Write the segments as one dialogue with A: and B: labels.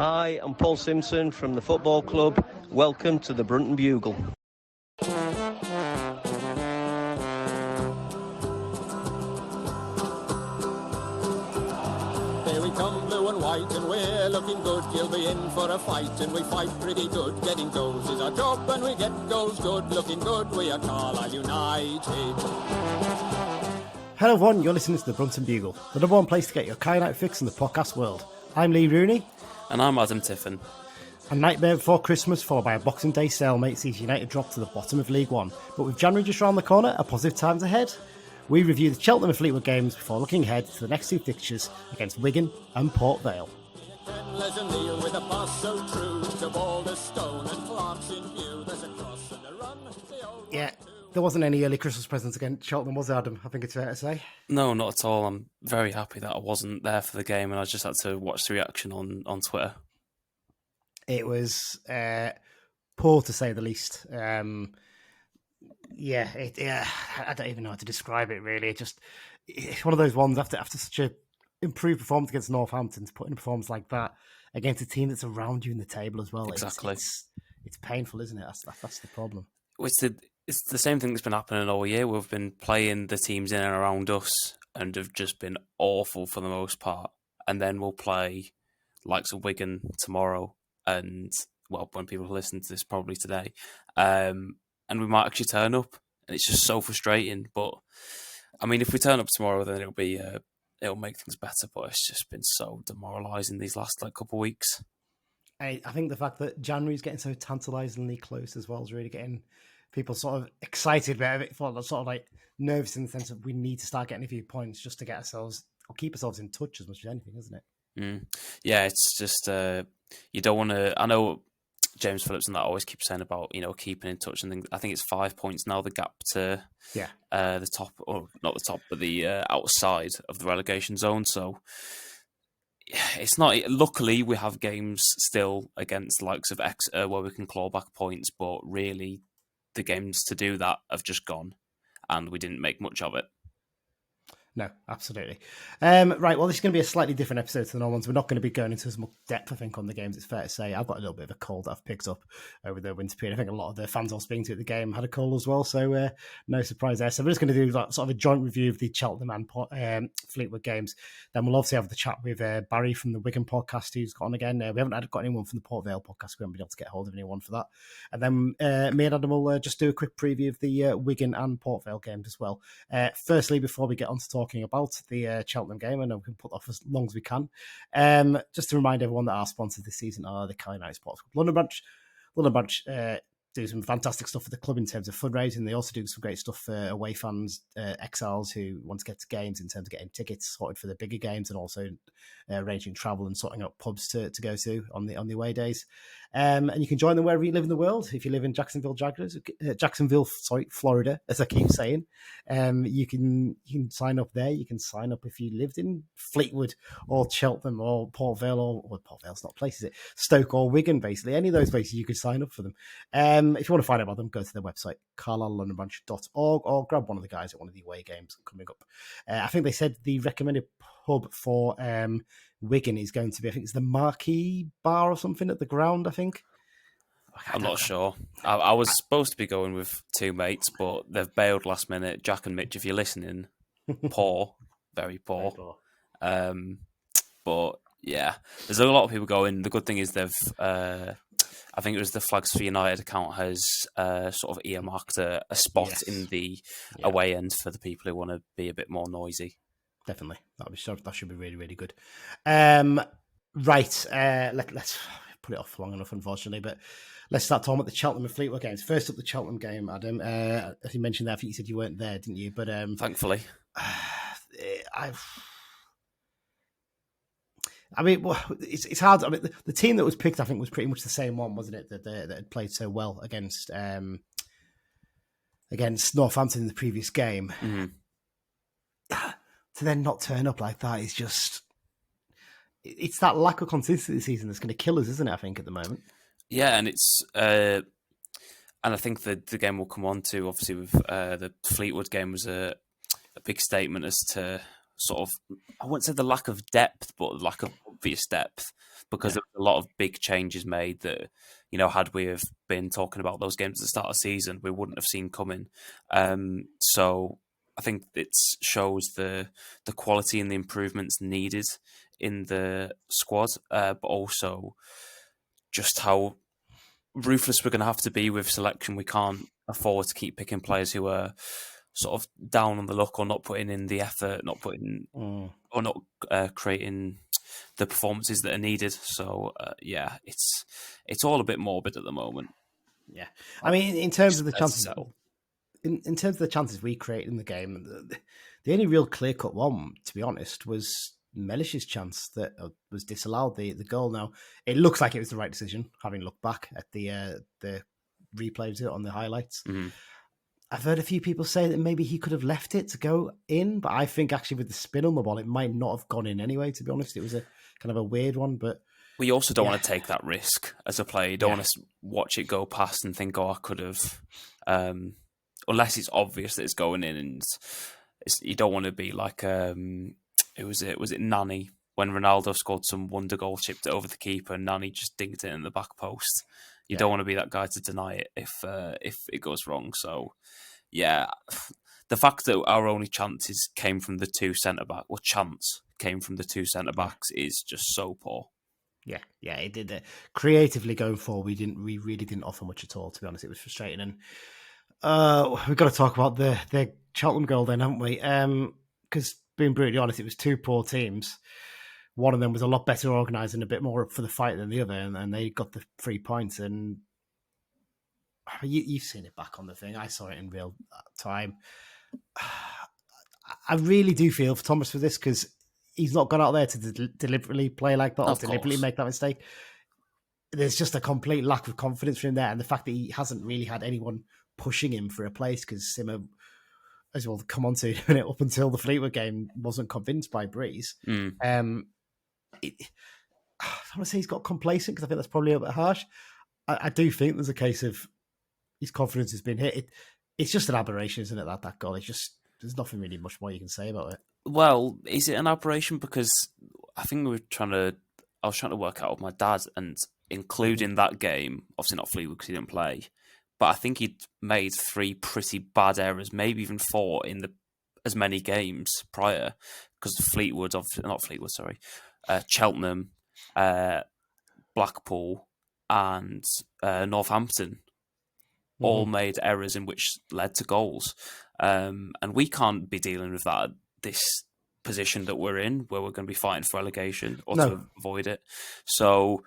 A: Hi, I'm Paul Simpson from the football club. Welcome to the Brunton Bugle.
B: Here we come, blue and white, and we're looking good. You'll be in for a fight, and we fight pretty good. Getting goals is our job, and we get goals good. Looking good, we are Carlisle United.
C: Hello everyone, you're listening to the Brunton Bugle, the number one place to get your United fix in the podcast world. I'm Lee Rooney.
D: And I'm Adam Tiffin.
C: A nightmare before Christmas, followed by a Boxing Day Stalemate, sees United drop to the bottom of League One. But with January just round the corner, a positive times ahead. We review the Cheltenham and Fleetwood games before looking ahead to the next two fixtures against Wigan and Port Vale. Yeah, there wasn't any early Christmas presents against Cheltenham, was there, Adam? I think it's fair to say.
D: No, not at all. I'm very happy that I wasn't there for the game and I just had to watch the reaction on Twitter.
C: It was poor to say the least. I don't even know how to describe it really. It's one of those ones after such a improved performance against Northampton, to put in a performance like that against a team that's around you in the table as well.
D: Exactly.
C: It's painful, isn't it? That's the problem.
D: It's the same thing that's been happening all year. We've been playing the teams in and around us and have just been awful for the most part. And then we'll play likes of Wigan tomorrow and, well, when people listen to this, probably today. And we might actually turn up. And it's just so frustrating. But, I mean, if we turn up tomorrow, then it'll make things better. But it's just been so demoralising these last couple of weeks.
C: I think the fact that January's getting so tantalisingly close as well is really getting people sort of excited about it, sort of like nervous in the sense of we need to start getting a few points just to get ourselves or keep ourselves in touch as much as anything, isn't it?
D: Yeah, it's just you don't want to. I know James Phillips and that always keep saying about keeping in touch and things. I think it's 5 points now, the gap to the top, or not the top, but the outside of the relegation zone. So it's not. Luckily, we have games still against the likes of Exeter where we can claw back points, but really, the games to do that have just gone, and we didn't make much of it.
C: No, absolutely. Right, well, this is going to be a slightly different episode to the normal ones. We're not going to be going into as much depth, I think, on the games, it's fair to say. I've got a little bit of a cold that I've picked up over the winter period. I think a lot of the fans I was speaking to at the game had a cold as well, so no surprise there. So we're just going to do sort of a joint review of the Cheltenham and Fleetwood games. Then we'll obviously have the chat with Barry from the Wigan podcast, who's got on again. We haven't got anyone from the Port Vale podcast. We haven't been able to get hold of anyone for that. And then me and Adam will just do a quick preview of the Wigan and Port Vale games as well. Firstly, before we get on to talking about the Cheltenham game, and we can put off as long as we can. Just to remind everyone that our sponsors this season are the Carlisle United Sports Club London branch. London branch do some fantastic stuff for the club in terms of fundraising. They also do some great stuff for away fans, exiles who want to get to games in terms of getting tickets sorted for the bigger games and also arranging travel and sorting out pubs to go to on the away days. And you can join them wherever you live in the world. If you live in Jacksonville, Florida, as I keep saying, you can sign up there. You can sign up if you lived in Fleetwood or Cheltenham or Port Vale or Port Vale's not a place, is it? Stoke or Wigan, basically. Any of those places you could sign up for them. If you want to find out about them, go to their website, carlisle.londonbranch.org, or grab one of the guys at one of the away games coming up. I think they said the recommended pub for Wigan is going to be, I think it's the Marquee Bar or something at the ground, I think.
D: I'm not sure. I was supposed to be going with two mates, but they've bailed last minute. Jack and Mitch, if you're listening, poor, very poor. But yeah, there's a lot of people going. The good thing is they've, I think it was the Flags for United account has sort of earmarked a spot in the away end for the people who want to be a bit more noisy.
C: Definitely. That should be really, really good. Right. Let's put it off long enough, unfortunately, but let's start talking about the Cheltenham and Fleetwood games. First up, the Cheltenham game, Adam. As you mentioned there, I think you said you weren't there, didn't you? But
D: thankfully.
C: I mean, it's hard. I mean, the team that was picked, I think, was pretty much the same one, wasn't it? That had played so well against Northampton in the previous game.
D: Mm-hmm.
C: To then not turn up like that is just... It's that lack of consistency this season that's going to kill us, isn't it, I think, at the moment?
D: Yeah, and it's... and I think the game we'll come on to, obviously, with the Fleetwood game was a big statement as to sort of, I wouldn't say the lack of depth, but the lack of obvious depth because there was a lot of big changes made that, had we have been talking about those games at the start of the season, we wouldn't have seen coming. So I think it shows the quality and the improvements needed in the squad, but also just how ruthless we're going to have to be with selection. We can't afford to keep picking players who are sort of down on the luck or not putting in the effort, not putting or not creating the performances that are needed. So it's all a bit morbid at the moment.
C: Yeah, I mean, in terms of the chances, in terms of the chances we created in the game, the only real clear cut one, to be honest, was Melish's chance that was disallowed, the goal. Now, it looks like it was the right decision, having looked back at the replay of it on the highlights.
D: Mm-hmm.
C: I've heard a few people say that maybe he could have left it to go in, but I think actually with the spin on the ball, it might not have gone in anyway, to be honest. It was a kind of a weird one, but...
D: We also don't want to take that risk as a player. You don't want to watch it go past and think, I could have... unless it's obvious that it's going in, and you don't want to be like... Was it Nani? When Ronaldo scored some wonder goal, chipped it over the keeper, and Nani just dinked it in the back post. You don't want to be that guy to deny it if it goes wrong. So, the fact that our only chances came from the two centre-backs, came from the two centre-backs is just so poor.
C: Yeah, it did. Creatively going forward, we really didn't offer much at all, to be honest. It was frustrating. And we've got to talk about the Cheltenham goal then, haven't we? Because being brutally honest, it was two poor teams. One of them was a lot better organised and a bit more up for the fight than the other, and they got the 3 points. And you've seen it back on the thing. I saw it in real time. I really do feel for Thomas for this, because he's not gone out there to deliberately play like that or deliberately make that mistake. There's just a complete lack of confidence from him there, and the fact that he hasn't really had anyone pushing him for a place, because Simmo, as we'll come on to in a minute, up until the Fleetwood game, wasn't convinced by Breeze. I don't want to say he's got complacent, because I think that's probably a bit harsh. I do think there's a case of his confidence has been hit. It's just an aberration, isn't it, that goal? It's just, there's nothing really much more you can say about it.
D: Well, is it an aberration? Because I think I was trying to work out with my dad, and including that game, obviously not Fleetwood because he didn't play, but I think he'd made 3 pretty bad errors, maybe even 4 in as many games prior, because Cheltenham, Blackpool, and Northampton all made errors in which led to goals. And we can't be dealing with that at this position that we're in, where we're going to be fighting for relegation or to avoid it. So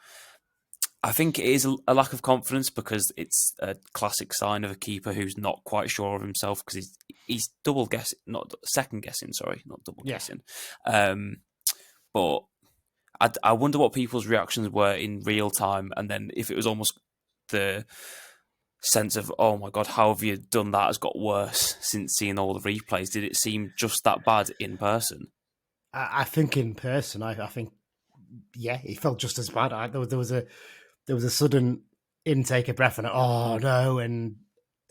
D: I think it is a lack of confidence, because it's a classic sign of a keeper who's not quite sure of himself, because he's double guessing, not second guessing, not double guessing. But I wonder what people's reactions were in real time, and then if it was almost the sense of, oh my God, how have you done that, has got worse since seeing all the replays. Did it seem just that bad in person?
C: I think in person, I think, it felt just as bad. There was a sudden intake of breath and oh no, and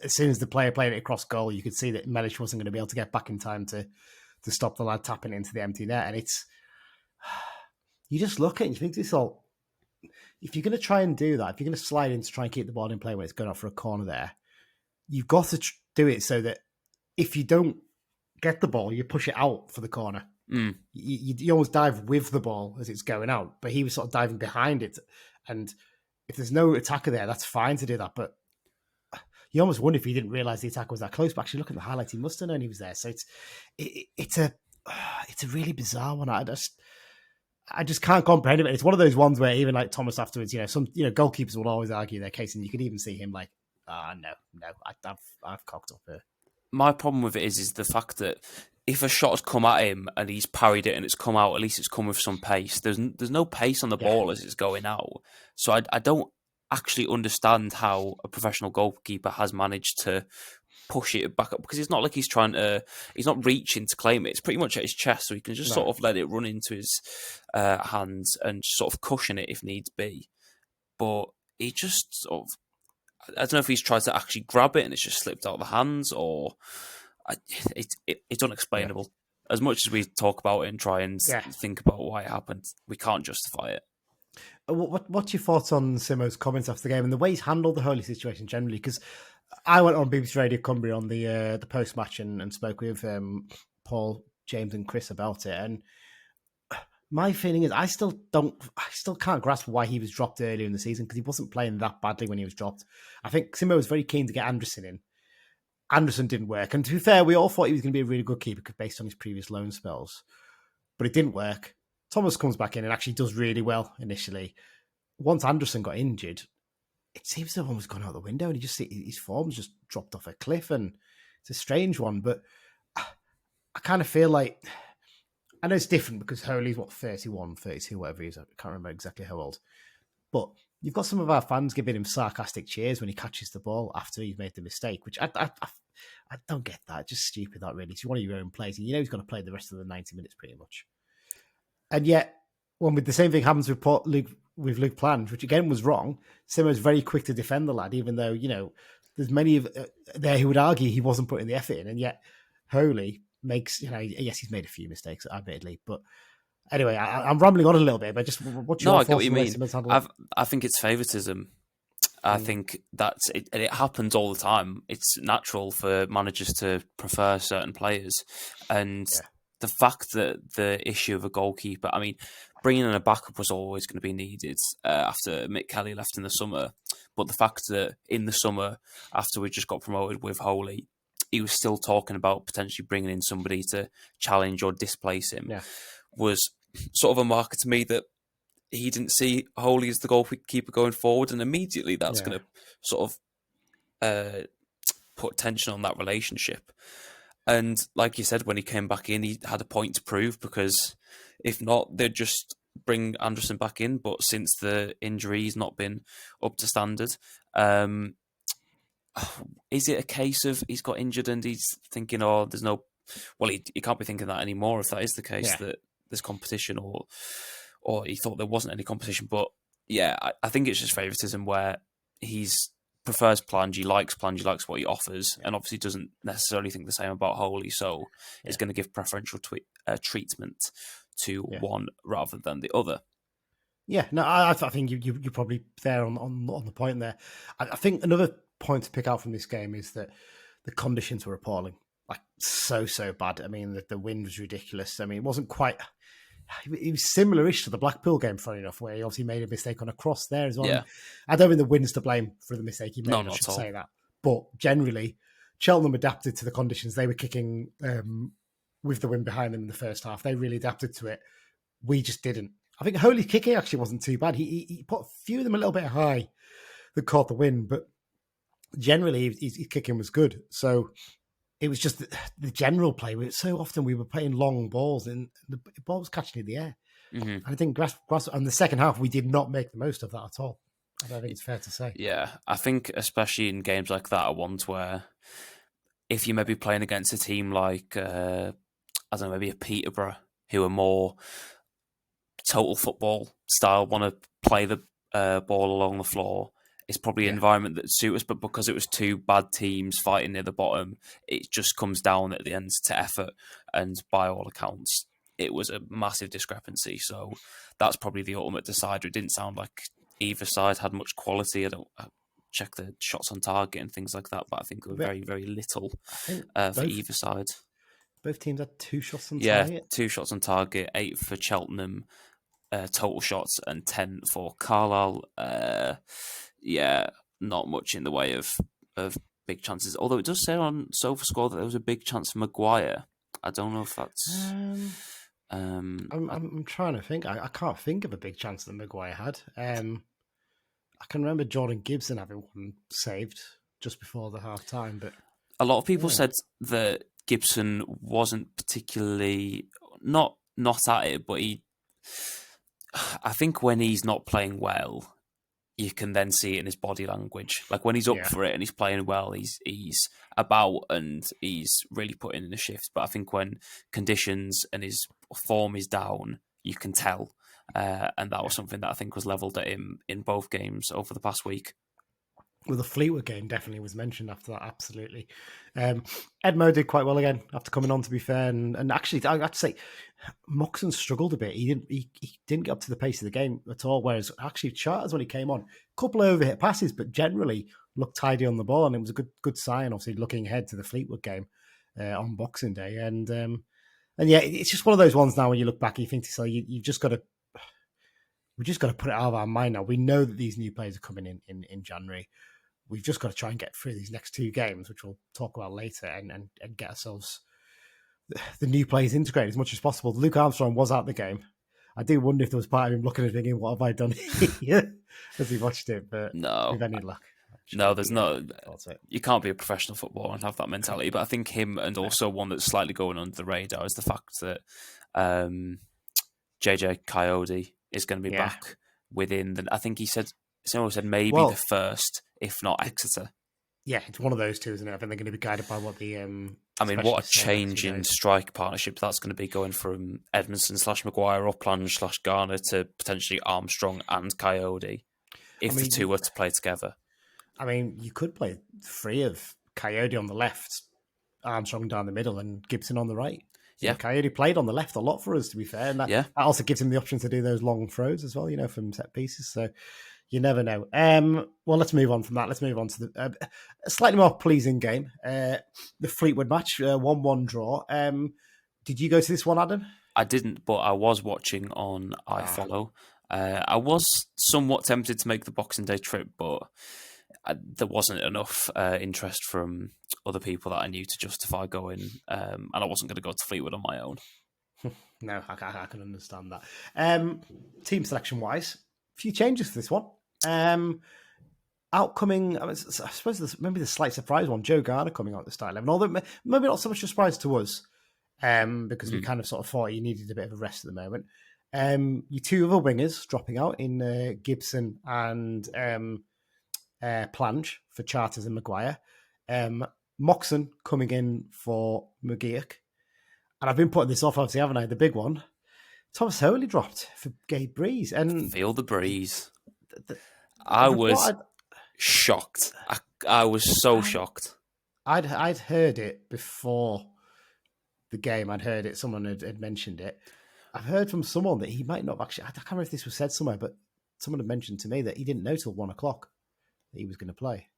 C: as soon as the player played it across goal, you could see that Melish wasn't going to be able to get back in time to stop the lad tapping into the empty net. And it's, you just look at it and you think to yourself, if you're going to try and do that, if you're going to slide in to try and keep the ball in play when it's going out for a corner there, you've got to do it so that if you don't get the ball, you push it out for the corner. You almost dive with the ball as it's going out, but he was sort of diving behind it. And if there's no attacker there, that's fine to do that. But you almost wonder if he didn't realise the attacker was that close. But actually, look at the highlights, he must have known he was there. So it's a really bizarre one. I just can't comprehend it. It's one of those ones where even like Thomas afterwards, some goalkeepers will always argue their case, and you could even see him like, no, I've cocked up here.
D: My problem with it is the fact that if a shot has come at him and he's parried it and it's come out, at least it's come with some pace. There's no pace on the ball as it's going out. So I don't actually understand how a professional goalkeeper has managed to push it back up, because it's not like he's not reaching to claim it. It's pretty much at his chest, so he can just sort of let it run into his hands and just sort of cushion it if needs be. But he just sort of, I don't know if he's tried to actually grab it and it's just slipped out of the hands, or it's unexplainable. as much as we talk about it and try and
C: Yeah.
D: think about why it happened, we can't justify it.
C: What's your thoughts on Simmo's comments after the game and the way he's handled the Holy situation generally? Because I went on BBC Radio Cumbria on the post match and spoke with Paul, James, and Chris about it. And my feeling is I still can't grasp why he was dropped earlier in the season, because he wasn't playing that badly when he was dropped. I think Simmo was very keen to get Anderson in. Anderson didn't work, and to be fair, we all thought he was going to be a really good keeper based on his previous loan spells, but it didn't work. Thomas comes back in and actually does really well initially. Once Anderson got injured, it seems everyone was gone out the window, and his form's just dropped off a cliff, and it's a strange one. But I kind of feel like, I know it's different because Holy's 31, 32, whatever he is. I can't remember exactly how old. But you've got some of our fans giving him sarcastic cheers when he catches the ball after he's made the mistake, which I don't get that. It's just stupid, that really. It's one of your own players, and you know he's going to play the rest of the 90 minutes pretty much. And yet, when the same thing happens with Luke Plange, which again was wrong, Simmo's very quick to defend the lad, even though, there's many of there who would argue he wasn't putting the effort in, and yet Holy makes, yes, he's made a few mistakes, admittedly, but anyway, I'm rambling on a little bit, but just what's your
D: No, I
C: thoughts
D: get what you
C: on the way
D: mean.
C: Simmo's handled it?
D: I think it's favouritism. I think that's it, and it happens all the time. It's natural for managers to prefer certain players, and the fact that the issue of a goalkeeper, I mean, bringing in a backup was always going to be needed after Mick Kelly left in the summer. But the fact that in the summer, after we just got promoted with Holy, he was still talking about potentially bringing in somebody to challenge or displace him was sort of a marker to me that he didn't see Holy as the goalkeeper going forward, and immediately that's going to sort of put tension on that relationship. And like you said, when he came back in, he had a point to prove, because if not, they'd just bring Anderson back in. But since the injury, he's not been up to standard. Is it a case of he's got injured and he's thinking, oh, there's no... Well, he can't be thinking that anymore if that is the case, that there's competition, or he thought there wasn't any competition. But yeah, I think it's just favouritism where he's prefers Plange, he likes what he offers, and obviously doesn't necessarily think the same about Holy, so is going to give preferential treatment to one rather than the other. Yeah,
C: no, I think you're probably there on the point there. I think another point to pick out from this game is that the conditions were appalling, like so bad. I mean, the wind was ridiculous. I mean, it wasn't quite... It was similar-ish to the Blackpool game, funny enough, where he obviously made a mistake on a cross there as well.
D: Yeah.
C: I don't think the wind's to blame for the mistake he made, I should say that. But generally, Cheltenham adapted to the conditions. They were kicking with the wind behind them in the first half. They really adapted to it. We just didn't. I think Holy's kicking actually wasn't too bad. He put a few of them a little bit high that caught the wind, but generally his kicking was good. So it was just the general play. So often we were playing long balls and the ball was catching in the air. Mm-hmm. And I think Grass in the second half, we did not make the most of that at all. I don't think it's fair to say.
D: Yeah, I think especially in games like that are ones where if you may be playing against a team like, I don't know, maybe a Peterborough, who are more total football style, want to play the ball along the floor, it's probably an environment that suits us, but because it was two bad teams fighting near the bottom, it just comes down at the end to effort, and by all accounts, it was a massive discrepancy. So that's probably the ultimate decider. It didn't sound like either side had much quality. I check the shots on target and things like that, but I think it was very, very little for either side.
C: Both teams had 2 shots on target?
D: Yeah, 2 shots on target, 8 for Cheltenham total shots and 10 for Carlisle. Not much in the way of big chances. Although it does say on SofaScore that there was a big chance for Maguire. I don't know if that's...
C: I'm trying to think. I can't think of a big chance that Maguire had. I can remember Jordan Gibson having one saved just before the half time, but
D: a lot of people said that Gibson wasn't particularly not at it, but I think when he's not playing well, you can then see it in his body language. Like when he's up for it and he's playing well, he's about and he's really putting in a shift. But I think when conditions and his form is down, you can tell. And that was something that I think was levelled at him in both games over the past week.
C: Well, the Fleetwood game definitely was mentioned after that, absolutely. Edmo did quite well again after coming on, to be fair. And actually, I have to say, Moxon struggled a bit. He didn't get up to the pace of the game at all, whereas actually Charters, when he came on, a couple of overhit passes, but generally looked tidy on the ball, and it was a good sign, obviously, looking ahead to the Fleetwood game on Boxing Day. And yeah, it's just one of those ones now when you look back, you think to yourself, you've just got to... We just got to put it out of our mind now. We know that these new players are coming in January. We've just got to try and get through these next two games, which we'll talk about later, and get ourselves the new players integrated as much as possible. Luke Armstrong was out the game. I do wonder if there was part of him looking and thinking, what have I done here? As he watched it, but
D: No.
C: with any luck.
D: No, there's no... You can't be a professional footballer and have that mentality, but I think him, and also one that's slightly going under the radar, is the fact that JJ Coyote is going to be back within I think Simmo said maybe the first, if not Exeter.
C: Yeah, it's one of those two, isn't it? I think they're going to be guided by what the...
D: I mean, what a change in strike partnership that's going to be, going from Edmondson/Maguire or Plunge/Garner to potentially Armstrong and Coyote, if the two were to play together.
C: I mean, you could play three of Coyote on the left, Armstrong down the middle, and Gibson on the right. Yeah, Coyote played on the left a lot for us, to be fair, and that also gives him the option to do those long throws as well, from set pieces. So you never know. Well, let's move on from that. Let's move on to a slightly more pleasing game, the Fleetwood match, 1-1 draw. Did you go to this one, Adam?
D: I didn't, but I was watching on iFollow. I was somewhat tempted to make the Boxing Day trip, but there wasn't enough interest from other people that I knew to justify going, and I wasn't going to go to Fleetwood on my own.
C: No, I can understand that. Team selection-wise, a few changes for this one. Outcoming, I suppose maybe the slight surprise one, Joe Garner coming out at the start 11, although maybe not so much a surprise to us, because we kind of sort of thought he needed a bit of a rest at the moment. Your two other wingers dropping out in Gibson and Plange for Charters and Maguire. Moxon coming in for McGeoch. And I've been putting this off, obviously, haven't I? The big one. Thomas Howley dropped for Gabe Breeze. And
D: feel the breeze. I was shocked. I was so shocked.
C: I'd heard it before the game. I'd heard it. Someone had mentioned it. I've heard from someone that he might not actually... I can't remember if this was said somewhere, but someone had mentioned to me that he didn't know till 1 o'clock that he was going to play.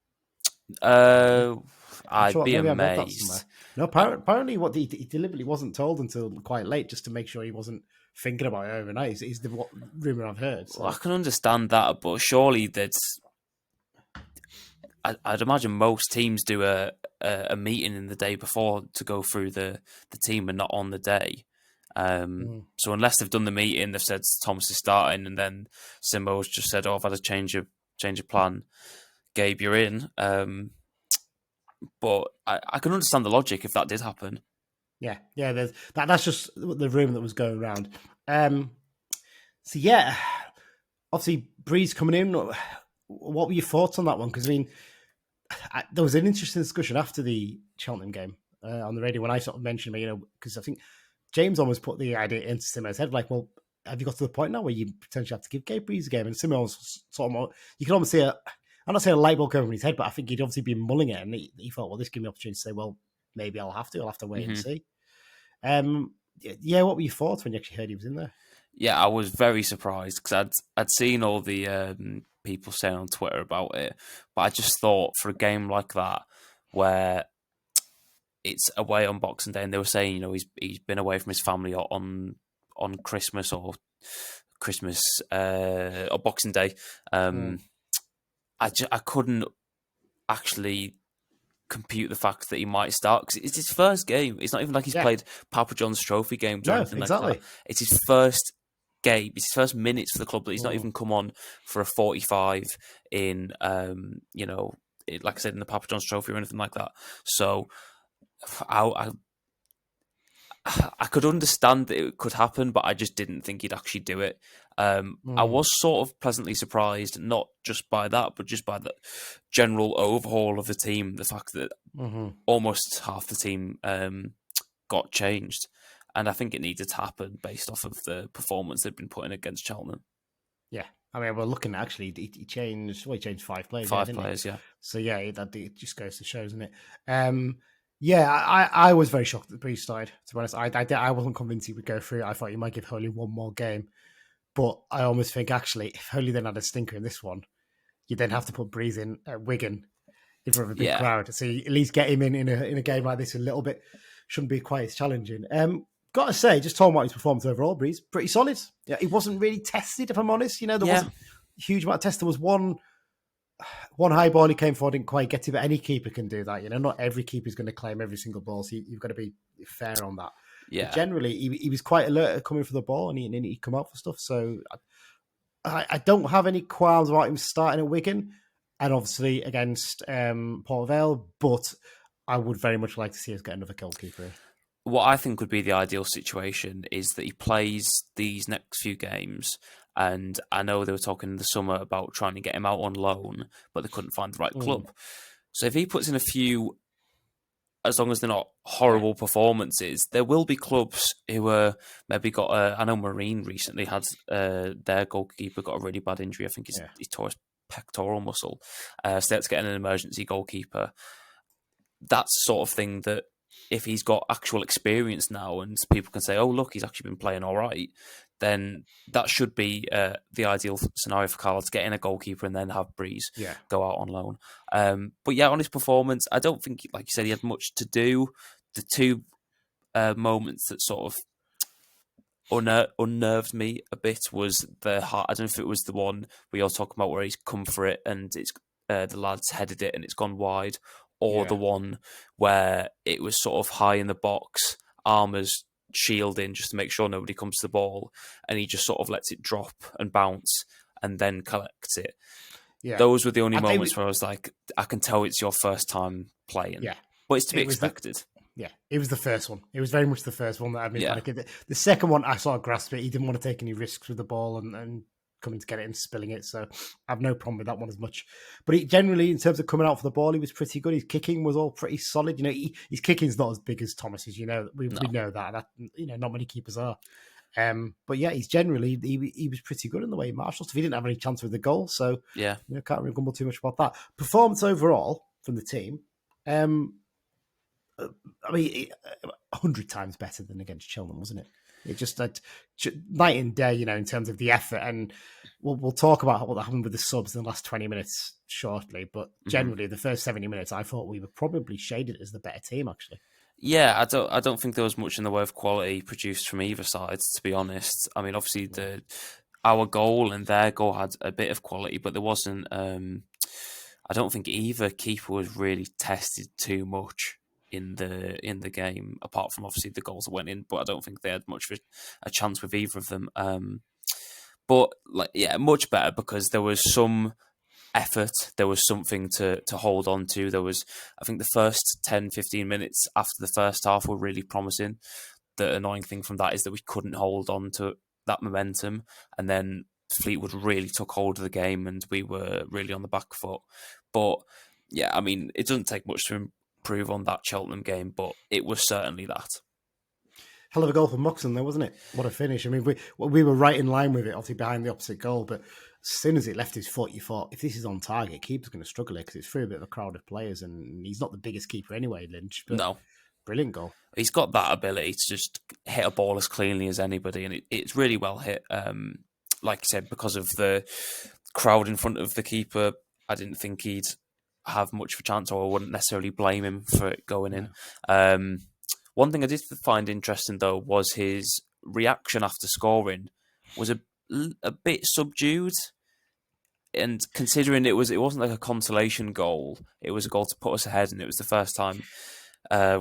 D: I'd be amazed.
C: No, apparently what he deliberately wasn't told until quite late, just to make sure he wasn't thinking about it overnight. Is the rumour I've heard. So.
D: Well, I can understand that, but surely I'd imagine most teams do a meeting in the day before to go through the team and not on the day. So unless they've done the meeting, they've said Thomas is starting, and then Simmo's just said, "Oh, I've had a change of plan. Gabe, you're in." But I can understand the logic if that did happen.
C: Yeah. That's just the rumour that was going around. So yeah, obviously Breeze coming in. What were your thoughts on that one? Because I mean, there was an interesting discussion after the Cheltenham game on the radio when I sort of mentioned, because I think James almost put the idea into Simmo's head, like, well, have you got to the point now where you potentially have to give Gabe Breeze a game? And Simmo was sort of, you can almost see I'm not saying a light bulb going in his head, but I think he'd obviously been mulling it, and he thought, well, this gives me an opportunity to say, well, maybe I'll have to wait and see. Yeah, what were your thoughts when you actually heard he was in there?
D: Yeah, I was very surprised because I'd seen all the people saying on Twitter about it, but I just thought for a game like that where it's away on Boxing Day, and they were saying, he's been away from his family on Christmas or Boxing Day. I couldn't actually compute the fact that he might start because it's his first game. It's not even like he's played Papa John's Trophy games or anything exactly. Like that. It's his first game. It's his first minutes for the club that he's not even come on for a 45 in, like I said, in the Papa John's Trophy or anything like that. So I could understand that it could happen, but I just didn't think he'd actually do it. I was sort of pleasantly surprised, not just by that, but just by the general overhaul of the team. The fact that almost half the team got changed. And I think it needed to happen based off of the performance they'd been putting against Cheltenham.
C: Yeah, I mean, we're looking at actually, he changed. Well, he changed 5 players.
D: Five
C: didn't
D: players,
C: he?
D: yeah.
C: So yeah, it just goes to show, doesn't it? Yeah, I was very shocked that the Breeze started. To be honest, I wasn't convinced he would go through. I thought he might give Holy one more game, but I almost think actually, if Holy then had a stinker in this one, you then have to put Breeze in at Wigan in front of a big
D: Yeah.
C: crowd. So you at least get him in a game like this a little bit. Shouldn't be quite as challenging. Got to say, just talking about his performance overall, Breeze, pretty solid. Yeah, he wasn't really tested, if I'm honest. There wasn't a huge amount of test. There was one high ball he came for, didn't quite get to, but any keeper can do that. Not every keeper is going to claim every single ball, so you've got to be fair on that.
D: Yeah.
C: But generally, he was quite alert at coming for the ball, and he'd come out for stuff. So I don't have any qualms about him starting at Wigan, and obviously against Port Vale, but I would very much like to see us get another goalkeeper.
D: What I think would be the ideal situation is that he plays these next few games. And I know they were talking in the summer about trying to get him out on loan, but they couldn't find the right club. So if he puts in a few, as long as they're not horrible performances, there will be clubs who are maybe got I know Marine recently had their goalkeeper got a really bad injury. I think he tore his pectoral muscle. So they had to get an emergency goalkeeper. That's the sort of thing that if he's got actual experience now and people can say, oh, look, he's actually been playing all right, then that should be the ideal scenario for Carlisle, to get in a goalkeeper and then have Breeze go out on loan. But yeah, on his performance, I don't think, like you said, he had much to do. The two moments that sort of unnerved me a bit was I don't know if it was the one we all talk about where he's come for it and it's the lads headed it and it's gone wide, or the one where it was sort of high in the box, Armour's shielding just to make sure nobody comes to the ball, and he just sort of lets it drop and bounce and then collects it. Yeah. Those were the only moments where I was like, I can tell it's your first time playing. Yeah. But it's to be expected.
C: It was the first one. It was very much the first one that had me panicking. The second one, I sort of grasped it. He didn't want to take any risks with the ball and coming to get it and spilling it. So I have no problem with that one as much. But he generally, in terms of coming out for the ball, he was pretty good. His kicking was all pretty solid. His kicking's not as big as Thomas's. We know that. Not many keepers are. But yeah, he's generally he was pretty good in the way he marshalled. He didn't have any chance with the goal, so can't really grumble too much about that. Performance overall from the team, I mean, 100 times better than against Cheltenham, wasn't it? It just night and day, in terms of the effort. And we'll talk about what happened with the subs in the last 20 minutes shortly. But generally, the first 70 minutes, I thought we were probably shaded as the better team, actually.
D: Yeah, I don't think there was much in the way of quality produced from either side, to be honest. I mean, obviously our goal and their goal had a bit of quality, but there wasn't. I don't think either keeper was really tested too much in the game, apart from obviously the goals that went in. But I don't think they had much of a chance with either of them. But much better because there was some effort, there was something to hold on to. There was, I think the first 10-15 minutes after the first half were really promising. The annoying thing from that is that we couldn't hold on to that momentum, and then Fleetwood really took hold of the game and we were really on the back foot. But yeah, I mean, it doesn't take much to improve on that Cheltenham game, but it was certainly that.
C: Hell of a goal from Moxon though, wasn't it? What a finish. I mean, we were right in line with it, obviously behind the opposite goal, but as soon as it left his foot, you thought, if this is on target, keeper's going to struggle here because it's through a bit of a crowd of players, and he's not the biggest keeper anyway, Lynch. But
D: no.
C: Brilliant goal.
D: He's got that ability to just hit a ball as cleanly as anybody, and it's really well hit. Like you said, because of the crowd in front of the keeper, I didn't think he'd have much of a chance, or I wouldn't necessarily blame him for it going in. One thing I did find interesting, though, was his reaction after scoring was a bit subdued. And considering it wasn't like a consolation goal, it was a goal to put us ahead, and it was the first time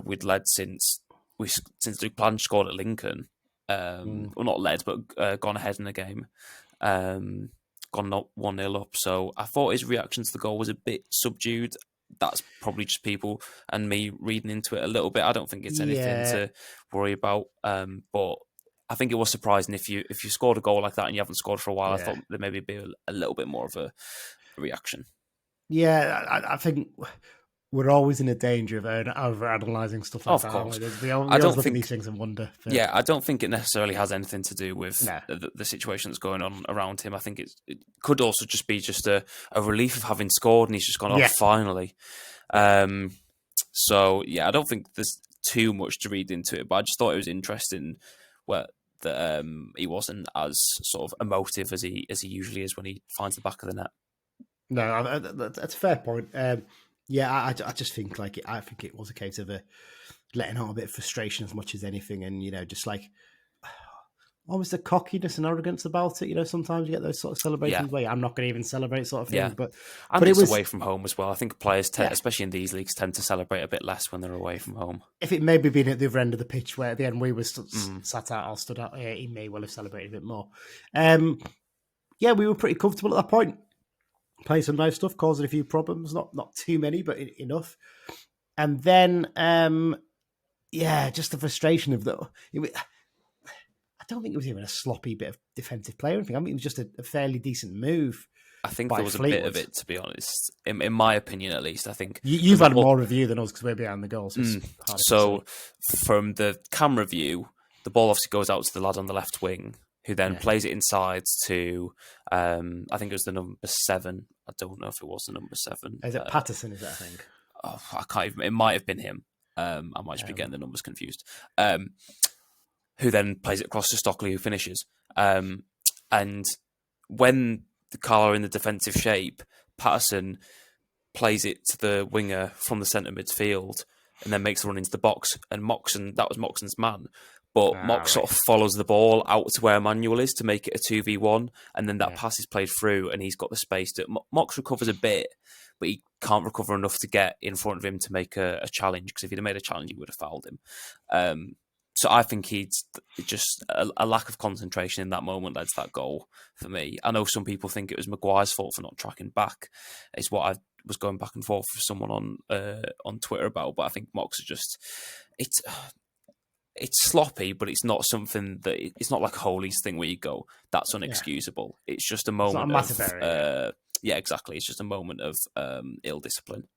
D: we'd led since Luke Blanche scored at Lincoln. Well, not led, but gone ahead in the game. Gone 1-0 up. So I thought his reaction to the goal was a bit subdued. That's probably just people and me reading into it a little bit. I don't think it's anything to worry about. But I think it was surprising if you scored a goal like that and you haven't scored for a while. I thought there maybe be a little bit more of a reaction.
C: Yeah, I think we're always in a danger of over-analysing stuff like
D: Of
C: that.
D: course.
C: We always look at these things and wonder.
D: Yeah, I don't think it necessarily has anything to do with
C: No.
D: the situation that's going on around him. I think it could also just be just a relief of having scored and he's just gone, oh, finally. So, yeah, I don't think there's too much to read into it, but I just thought it was interesting that he wasn't as sort of emotive as he usually is when he finds the back of the net.
C: No, that's a fair point. I just think I think it was a case of letting out a bit of frustration as much as anything, and just like almost a cockiness and arrogance about it. Sometimes you get those sort of celebrations where I'm not going to even celebrate, sort of thing. But
D: it was away from home as well. I think players, especially in these leagues, tend to celebrate a bit less when they're away from home. If
C: it maybe been at the other end of the pitch, where at the end we were sat out, or stood out, he may well have celebrated a bit more. We were pretty comfortable at that point. Playing some nice stuff, causing a few problems, not too many, but enough. And then, just the frustration of I don't think it was even a sloppy bit of defensive play or anything. I mean, it was just a fairly decent move.
D: I think there was Fleetwood. A bit of it, to be honest. In my opinion, at least, I think
C: you've had more review than us because we're behind the goals.
D: So, from the camera view, the ball obviously goes out to the lad on the left wing, who then plays it inside to, I think it was the number 7. I don't know if it was the number 7.
C: Is it Patterson, is that, I think?
D: Oh, I can't even, it might have been him. I might just be getting the numbers confused. Who then plays it across to Stockley, who finishes. And when the Carlo are in the defensive shape, Patterson plays it to the winger from the centre midfield and then makes a run into the box. And that was Moxon's man. But Mox sort of follows the ball out to where Emmanuel is to make it a 2v1, and then that pass is played through, and he's got the space to... Mox recovers a bit, but he can't recover enough to get in front of him to make a challenge, because if he'd have made a challenge, he would have fouled him. So I think he's just a lack of concentration in that moment led to that goal for me. I know some people think it was Maguire's fault for not tracking back. It's what I was going back and forth with someone on Twitter about, but I think Mox is just... It's sloppy, but it's not something that... It's not like a Holy's thing where you go, that's unexcusable. It's just a moment yeah, exactly. It's just a moment of ill discipline.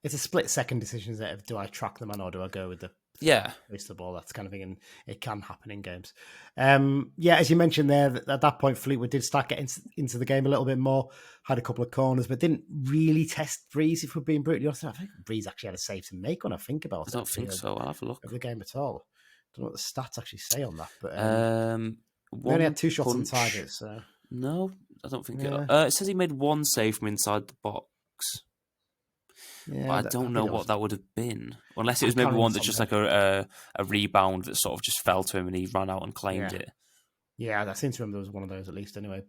C: It's a split-second decision, isn't it? Do I track the man or do I go with the waste the ball? That's kind of thing, and it can happen in games. As you mentioned there, at that point, Fleetwood did start getting into the game a little bit more, had a couple of corners, but didn't really test Breeze, if we're being brutally honest. I think Breeze actually had a save to make when I think about it.
D: I don't think so. I'll have a look.
C: Of the game at all. I don't know what the stats actually say on that, but we
D: only
C: had 2 shots on target. So
D: no, I don't think it says he made 1 save from inside the box. Yeah, but I don't know what that would have been, unless it was maybe one that's just like a rebound that sort of just fell to him and he ran out and claimed it.
C: Yeah, I seem to remember there was one of those at least. Anyway,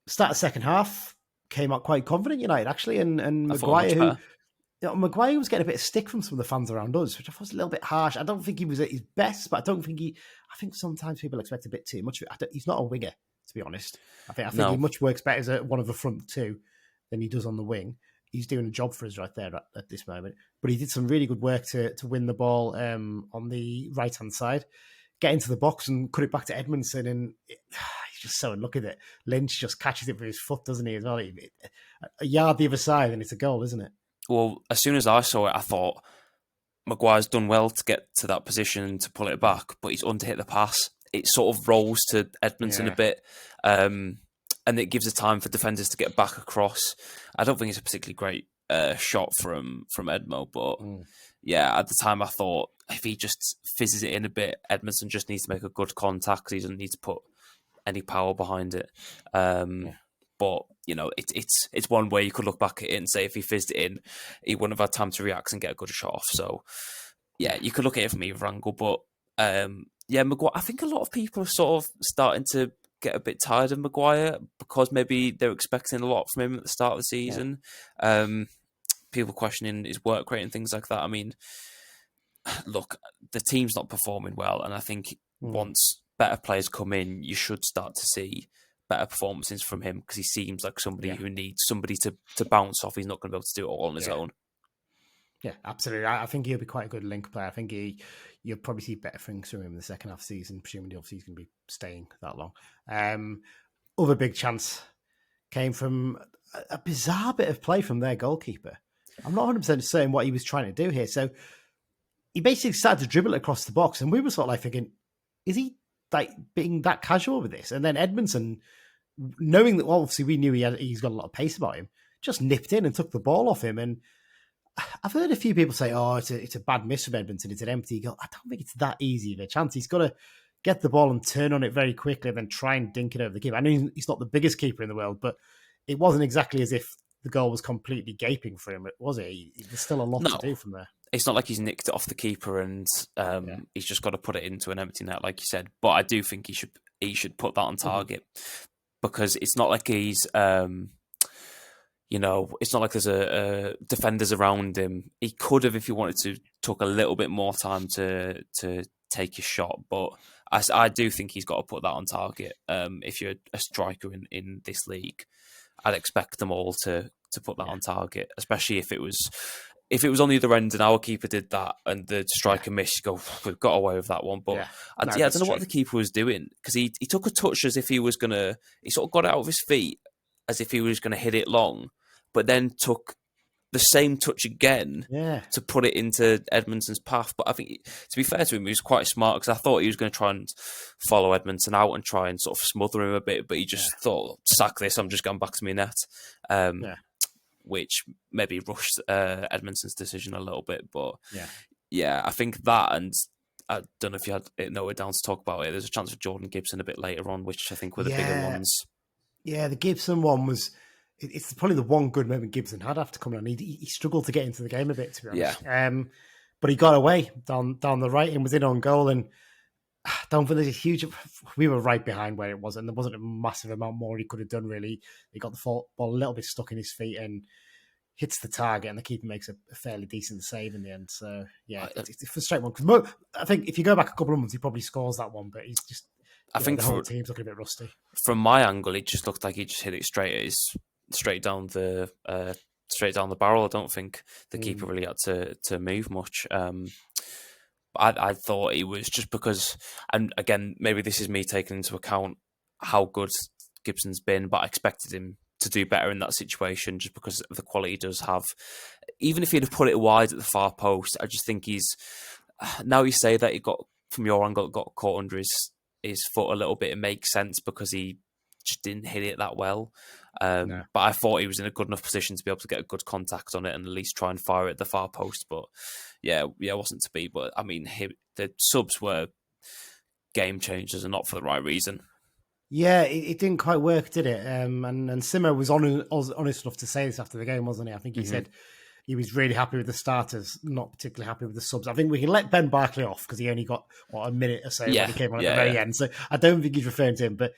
C: start of second half came out quite confident. United actually, and Maguire Maguire was getting a bit of stick from some of the fans around us, which I thought was a little bit harsh. I don't think he was at his best, but I think sometimes people expect a bit too much. He's not a winger, to be honest. I think he much works better as one of the front 2 than he does on the wing. He's doing a job for us right there at this moment. But he did some really good work to win the ball on the right-hand side, get into the box and cut it back to Edmondson, and he's just so unlucky that Lynch just catches it with his foot, doesn't he, as well? A yard the other side, and it's a goal, isn't it?
D: Well, as soon as I saw it, I thought Maguire's done well to get to that position to pull it back, but he's underhit the pass. It sort of rolls to Edmondson a bit, and it gives the time for defenders to get back across. I don't think it's a particularly great shot from Edmo, but at the time I thought if he just fizzes it in a bit, Edmondson just needs to make a good contact because he doesn't need to put any power behind it. But it's one way you could look back at it and say if he fizzed it in, he wouldn't have had time to react and get a good shot off. So you could look at it from either angle. But Maguire, I think a lot of people are sort of starting to get a bit tired of Maguire because maybe they're expecting a lot from him at the start of the season. People questioning his work rate and things like that. I mean, look, the team's not performing well, and I think once better players come in, you should start to see better performances from him because he seems like somebody who needs somebody to bounce off. He's not going to be able to do it all on his own.
C: Yeah, absolutely. I think he'll be quite a good link player. I think you'll probably see better things from him in the second half of the season, presumably obviously he's going to be staying that long. Other big chance came from a bizarre bit of play from their goalkeeper. I'm not 100% certain what he was trying to do here. So he basically started to dribble it across the box, and we were sort of like thinking, is he like being that casual with this? And then Edmondson, knowing that, well, obviously we knew he's got a lot of pace about him, just nipped in and took the ball off him. And I've heard a few people say, "Oh, it's a bad miss from Edmondson. It's an empty goal." I don't think it's that easy of a chance. He's got to get the ball and turn on it very quickly, and then try and dink it over the keeper. I know he's not the biggest keeper in the world, but it wasn't exactly as if the goal was completely gaping for him, was it? There's still a lot to do from there.
D: It's not like he's nicked it off the keeper and he's just got to put it into an empty net, like you said. But I do think he should put that on target because it's not like he's. It's not like there's a defenders around him. He could have, if he wanted to, took a little bit more time to take his shot. But I do think he's got to put that on target. If you're a striker in this league, I'd expect them all to put that on target, especially if it was on the other end and our keeper did that and the striker missed, you go, we've got away with that one. But I don't know what the keeper was doing because he took a touch as if he was going to, he sort of got it out of his feet as if he was going to hit it long, but then took the same touch again to put it into Edmondson's path. But I think, to be fair to him, he was quite smart because I thought he was going to try and follow Edmondson out and try and sort of smother him a bit, but he just thought, sack this, I'm just going back to my net. Which maybe rushed Edmondson's decision a little bit. But I think that, and I don't know if you had it noted down to talk about it, there's a chance for Jordan Gibson a bit later on, which I think were the bigger ones. Yeah,
C: the Gibson one was... It's probably the one good moment Gibson had after coming on. He struggled to get into the game a bit, to be honest. But he got away down the right and was in on goal. And I don't think there's a huge... We were right behind where it was, and there wasn't a massive amount more he could have done, really. He got the ball a little bit stuck in his feet and hits the target, and the keeper makes a fairly decent save in the end. So, it's a frustrating one. Because I think if you go back a couple of months, he probably scores that one, but he's just... I think the whole team's looking a bit rusty.
D: From my angle, it just looked like he just hit it straight down the barrel. I don't think the keeper really had to move much. I thought it was just because, and again, maybe this is me taking into account how good Gibson's been, but I expected him to do better in that situation just because of the quality he does have. Even if he'd have put it wide at the far post, I just think now you say that he got, from your angle, got caught under his foot a little bit. It makes sense because he just didn't hit it that well. But I thought he was in a good enough position to be able to get a good contact on it and at least try and fire it at the far post. But it wasn't to be. But I mean, the subs were game changers and not for the right reason.
C: Yeah, it didn't quite work, did it? And Simmo was honest enough to say this after the game, wasn't he? I think he said he was really happy with the starters, not particularly happy with the subs. I think we can let Ben Barkley off because he only got a minute or so when he came on at the very end. So I don't think he's referring to him, but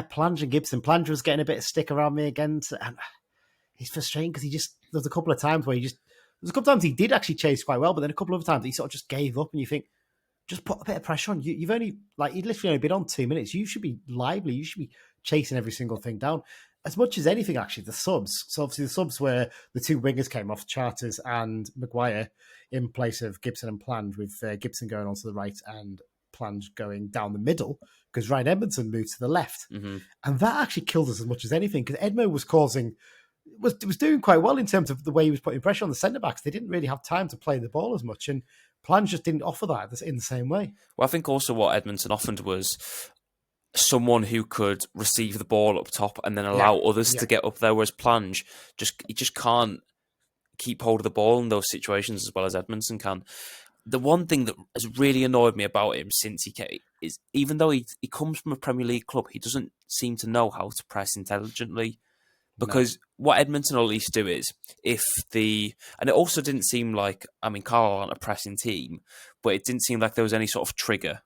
C: Plange and Gibson. Plange was getting a bit of stick around me again, and he's frustrating because there's a couple of times where he did actually chase quite well, but then a couple of times he sort of just gave up, and you think, just put a bit of pressure on. You've literally only been on 2 minutes. You should be lively. You should be chasing every single thing down. As much as anything, actually, the subs. So obviously the subs were the two wingers came off, Charters and Maguire, in place of Gibson and Plange, with Gibson going onto the right and Plange going down the middle, because Ryan Edmondson moved to the left. And that actually killed us as much as anything, because Edmo was doing quite well in terms of the way he was putting pressure on the centre-backs. They didn't really have time to play the ball as much, and Plange just didn't offer that in the same way.
D: Well, I think also what Edmondson offered was someone who could receive the ball up top and then allow others to get up there, whereas Plange he just can't keep hold of the ball in those situations as well as Edmondson can. The one thing that has really annoyed me about him since he came is, even though he comes from a Premier League club, he doesn't seem to know how to press intelligently. Because what Edmonton will at least do is, and it also didn't seem like, Carlisle aren't a pressing team, but it didn't seem like there was any sort of trigger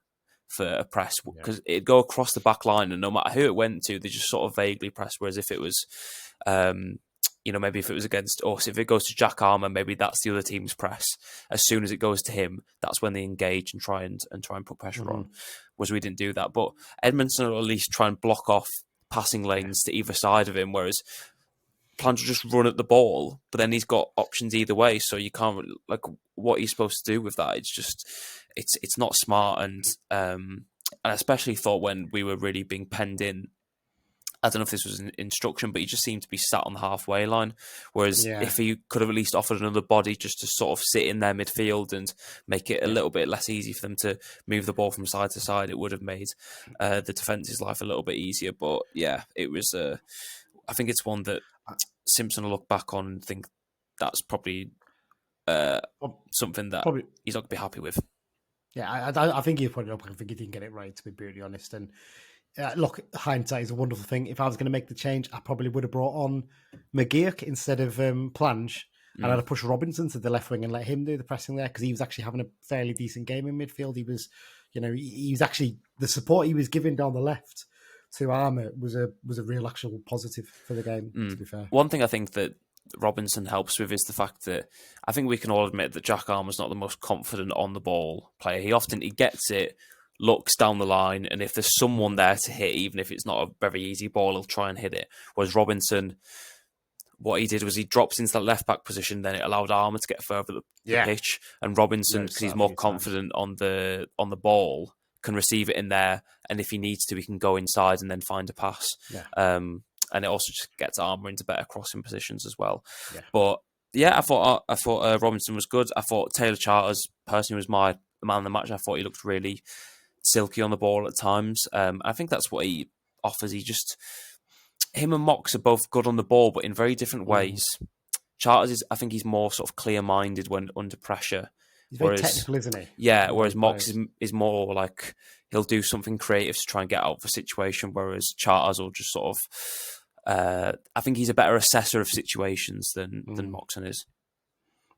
D: for a press, because it'd go across the back line and no matter who it went to, they just sort of vaguely press, whereas if it was, maybe if it was against us, if it goes to Jack Armour, maybe that's the other team's press. As soon as it goes to him, that's when they engage and try and put pressure on, whereas we didn't do that. But Edmonton will at least try and block off passing lanes to either side of him, whereas Plange will just run at the ball, but then he's got options either way, so you can't, what are you supposed to do with that? It's just, it's not smart, and I especially thought when we were really being penned in I don't know if this was an instruction, but he just seemed to be sat on the halfway line. Whereas if he could have at least offered another body just to sort of sit in their midfield and make it a little bit less easy for them to move the ball from side to side, it would have made the defence's life a little bit easier. But yeah, it was. I think it's one that Simpson will look back on and think that's probably something that he's not going to be happy with.
C: Yeah, I think he put it up. I think he didn't get it right, to be brutally honest. And look, hindsight is a wonderful thing. If I was going to make the change, I probably would have brought on McGeoch instead of Plange. And I'd have pushed Robinson to the left wing and let him do the pressing there, because he was actually having a fairly decent game in midfield. He was, he was actually, the support he was giving down the left to Armour was a real actual positive for the game, to be fair.
D: One thing I think that Robinson helps with is the fact that I think we can all admit that Jack Armour's not the most confident on the ball player. He gets it, looks down the line, and if there's someone there to hit, even if it's not a very easy ball, he'll try and hit it. Whereas Robinson, what he did was he drops into that left back position, then it allowed Armour to get further the pitch, and Robinson, because he's more confident on the ball, can receive it in there, and if he needs to, he can go inside and then find a pass. And it also just gets Armour into better crossing positions as well. But yeah, I thought Robinson was good. I thought Taylor Charters personally was my man of the match. I thought he looked really silky on the ball at times. I think that's what he offers. Him and Mox are both good on the ball, but in very different ways. Charters I think he's more sort of clear-minded when under pressure.
C: He's very technical, isn't he?
D: Yeah, whereas Mox is more like he'll do something creative to try and get out of a situation, whereas Charters will just sort of I think he's a better assessor of situations than Moxon is.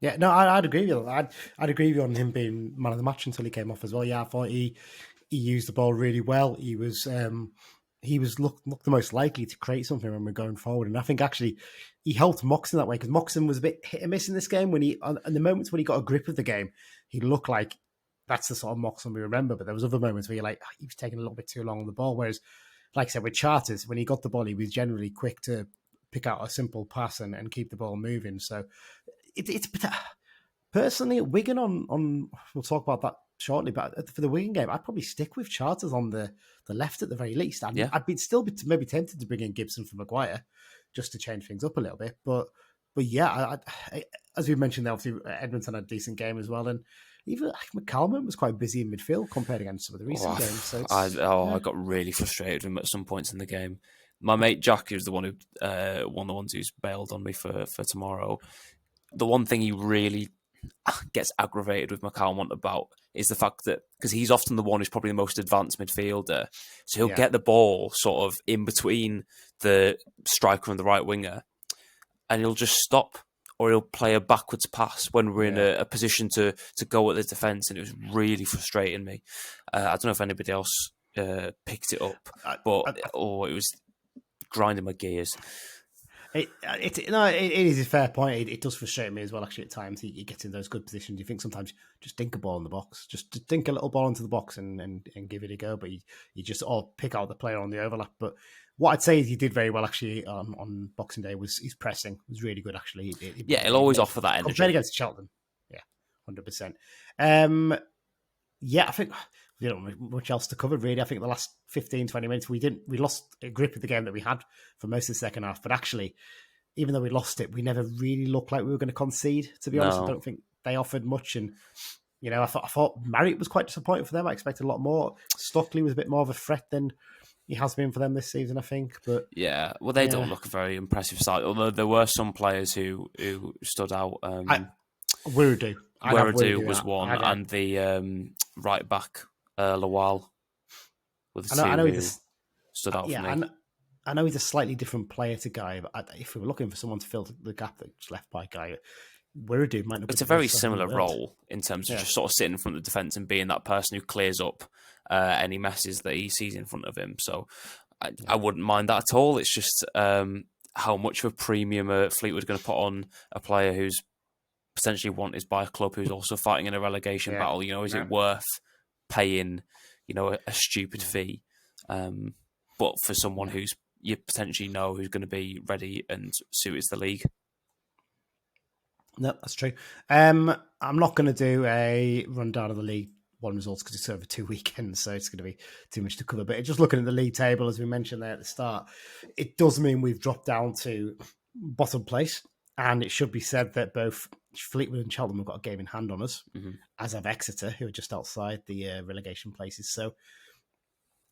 C: Yeah, no, I'd agree with you. I'd agree with you on him being man of the match until he came off as well. Yeah, I thought he used the ball really well. He was looked the most likely to create something when we're going forward, and I think actually he helped Moxon that way, because Moxon was a bit hit and miss in this game. When in the moments when he got a grip of the game, he looked like that's the sort of Moxon we remember. But there was other moments where you're like, he was taking a little bit too long on the ball. Whereas, like I said, with Charters, when he got the ball, he was generally quick to pick out a simple pass and keep the ball moving. So it's personally Wigan on we'll talk about that shortly, but for the Wigan game, I'd probably stick with Charters on the left at the very least. I'd be still maybe tempted to bring in Gibson for Maguire just to change things up a little bit. But yeah, as we mentioned, obviously Edmonton had a decent game as well, and even McCalman was quite busy in midfield compared against some of the recent games. So
D: I got really frustrated with him at some points in the game. My mate Jack, who's the one who one of the ones who's bailed on me for tomorrow. The one thing he really gets aggravated with McCalmont about is the fact that, because he's often the one who's probably the most advanced midfielder, so he'll get the ball sort of in between the striker and the right winger, and he'll just stop, or he'll play a backwards pass when we're in a position to go at the defence, and it was really frustrating me. I don't know if anybody else picked it up, but it was grinding my gears.
C: It is a fair point. It does frustrate me as well, actually, at times. He gets in those good positions. You think sometimes just dink a ball in the box. Just dink a little ball into the box and give it a go. But you just pick out the player on the overlap. But what I'd say is he did very well, actually, on Boxing Day. Was his pressing was really good, actually.
D: He'll always offer that energy.
C: Compared against Cheltenham. Yeah, 100%. I think much else to cover, really. I think the last 15, 20 minutes, we lost a grip of the game that we had for most of the second half. But actually, even though we lost it, we never really looked like we were going to concede, to be honest. I don't think they offered much. And, I thought Marriott was quite disappointing for them. I expected a lot more. Stockley was a bit more of a threat than he has been for them this season, I think. But
D: yeah, well, they don't look a very impressive side, although there were some players who stood out.
C: Wirudu
D: was one, and the right back, Lawal, with the
C: I know
D: two stood out for me.
C: I know he's a slightly different player to Guy, but if we were looking for someone to fill the gap that's left by Guy, Wirudu might not be.
D: It's a very similar role in terms of just sort of sitting in front of the defence and being that person who clears up any messes that he sees in front of him. So I wouldn't mind that at all. It's just how much of a premium Fleetwood are going to put on a player who's potentially wanted by a club who's also fighting in a relegation battle. Is it worth paying, a stupid fee? But for someone who's you potentially know who's going to be ready and suited the league.
C: No, that's true. I'm not going to do a rundown of the league one result because it's over 2 weekends, so it's going to be too much to cover. But just looking at the league table, as we mentioned there at the start, it does mean we've dropped down to bottom place. And it should be said that both Fleetwood and Cheltenham have got a game in hand on us, as have Exeter, who are just outside the relegation places. So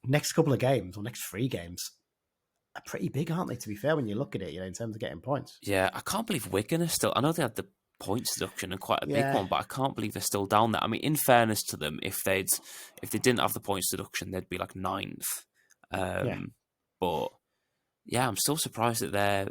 C: next couple of games, or next 3 games, are pretty big, aren't they, to be fair, when you look at it, in terms of getting points.
D: Yeah, I can't believe Wigan are still... I know they had the points deduction and quite a big one, but I can't believe they're still down there. I mean, in fairness to them, if they didn't have the points deduction, they'd be like 9th. But yeah, I'm still surprised that they're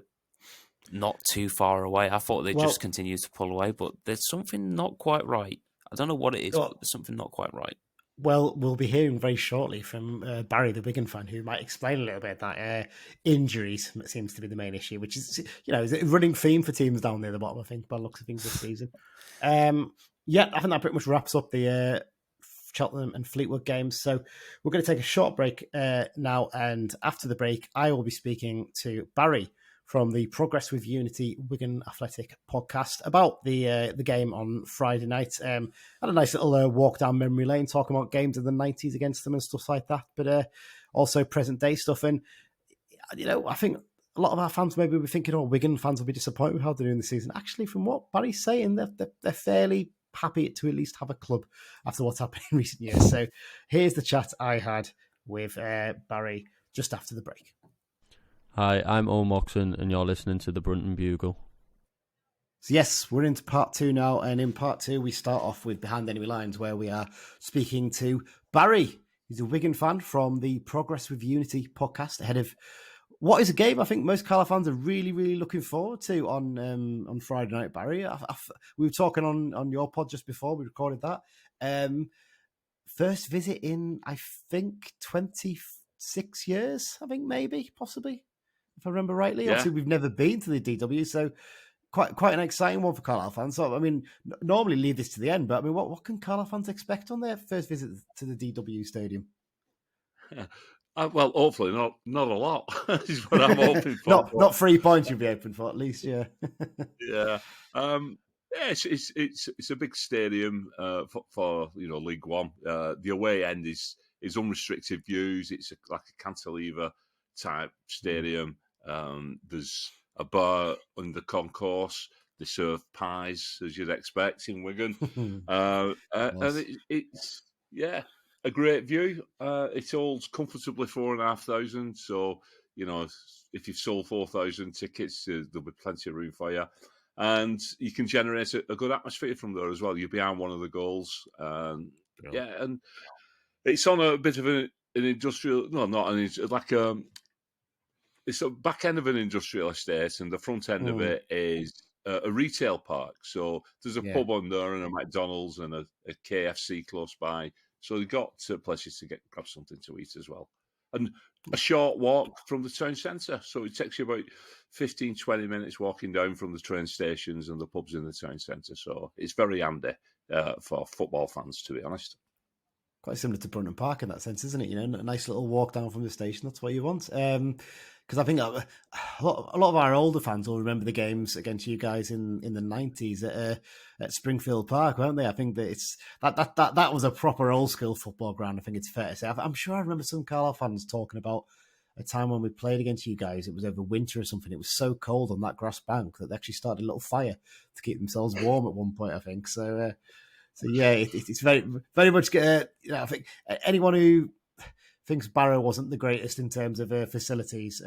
D: not too far away. I thought they'd just continue to pull away, but there's something not quite right. I don't know what it is, but there's something not quite right. Well,
C: we'll be hearing very shortly from Barry, the Wigan fan, who might explain a little bit that injuries seems to be the main issue, which is, is a running theme for teams down near the bottom, I think, by the looks of things this season. I think that pretty much wraps up the Cheltenham and Fleetwood games. So we're going to take a short break now, and after the break, I will be speaking to Barry from the Progress with Unity Wigan Athletic podcast about the game on Friday night. Had a nice little walk down memory lane, talking about games in the 90s against them and stuff like that, but also present day stuff. And, I think a lot of our fans maybe will be thinking, Wigan fans will be disappointed with how they're doing this season. Actually, from what Barry's saying, they're fairly happy to at least have a club after what's happened in recent years. So here's the chat I had with Barry just after the break.
E: Hi, I'm Owen Moxon, and you're listening to the Brunton Bugle.
C: So yes, we're into part 2 now, and in part 2 we start off with Behind Enemy Lines, where we are speaking to Barry. He's a Wigan fan from the Progress with Unity podcast, ahead of what is a game I think most Carlisle fans are really, really looking forward to on Friday night, Barry. We were talking on your pod just before we recorded that. First visit in, I think, 26 years, I think, maybe, possibly, if I remember rightly. Yeah. Obviously, we've never been to the DW, so quite an exciting one for Carlisle fans. So, I mean, normally leave this to the end, but I mean, what can Carlisle fans expect on their first visit to the DW Stadium?
F: Yeah. Well, hopefully not a lot. Is what I'm hoping for.
C: not 3 points you'll be hoping for, at least, yeah.
F: Yeah. It's a big stadium for League One. The away end is unrestricted views. It's like a cantilever type stadium. There's a bar on the concourse. They serve pies, as you'd expect in Wigan. And it's a great view. It holds comfortably 4,500. So, if you've sold 4,000 tickets, there'll be plenty of room for you. And you can generate a good atmosphere from there as well. You're behind one of the goals. And it's on a bit of an industrial, it's a back end of an industrial estate, and the front end of it is a retail park. So there's a pub on there and a McDonald's and a KFC close by. So you've got places to grab something to eat as well. And a short walk from the town centre. So it takes you about 15, 20 minutes walking down from the train stations and the pubs in the town centre. So it's very handy for football fans, to be honest.
C: Quite similar to Brunton Park in that sense, isn't it? A nice little walk down from the station. That's what you want. Because I think a lot of our older fans will remember the games against you guys in the 90s at Springfield Park, weren't they? I think that that was a proper old school football ground. I think it's fair to say. I'm sure I remember some Carlisle fans talking about a time when we played against you guys. It was over winter or something. It was so cold on that grass bank that they actually started a little fire to keep themselves warm at one point, I think. So yeah, it's very, very much. I think anyone who thinks Barrow wasn't the greatest in terms of facilities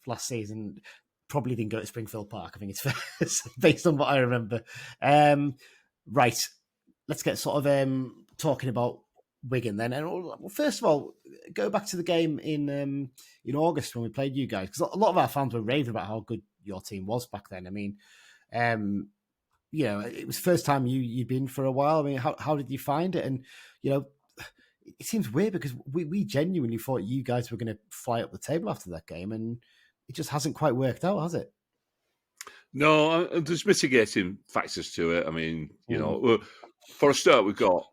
C: last season probably didn't go to Springfield Park. I think it's fair, based on what I remember. Right, let's get sort of talking about Wigan then. And first of all, go back to the game in August when we played you guys, because a lot of our fans were raving about how good your team was back then. I mean, it was the first time you'd been for a while. I mean, how did you find it? And, it seems weird because we genuinely thought you guys were going to fly up the table after that game, and it just hasn't quite worked out, has it?
F: No, there's mitigating factors to it. I mean, for a start, we've got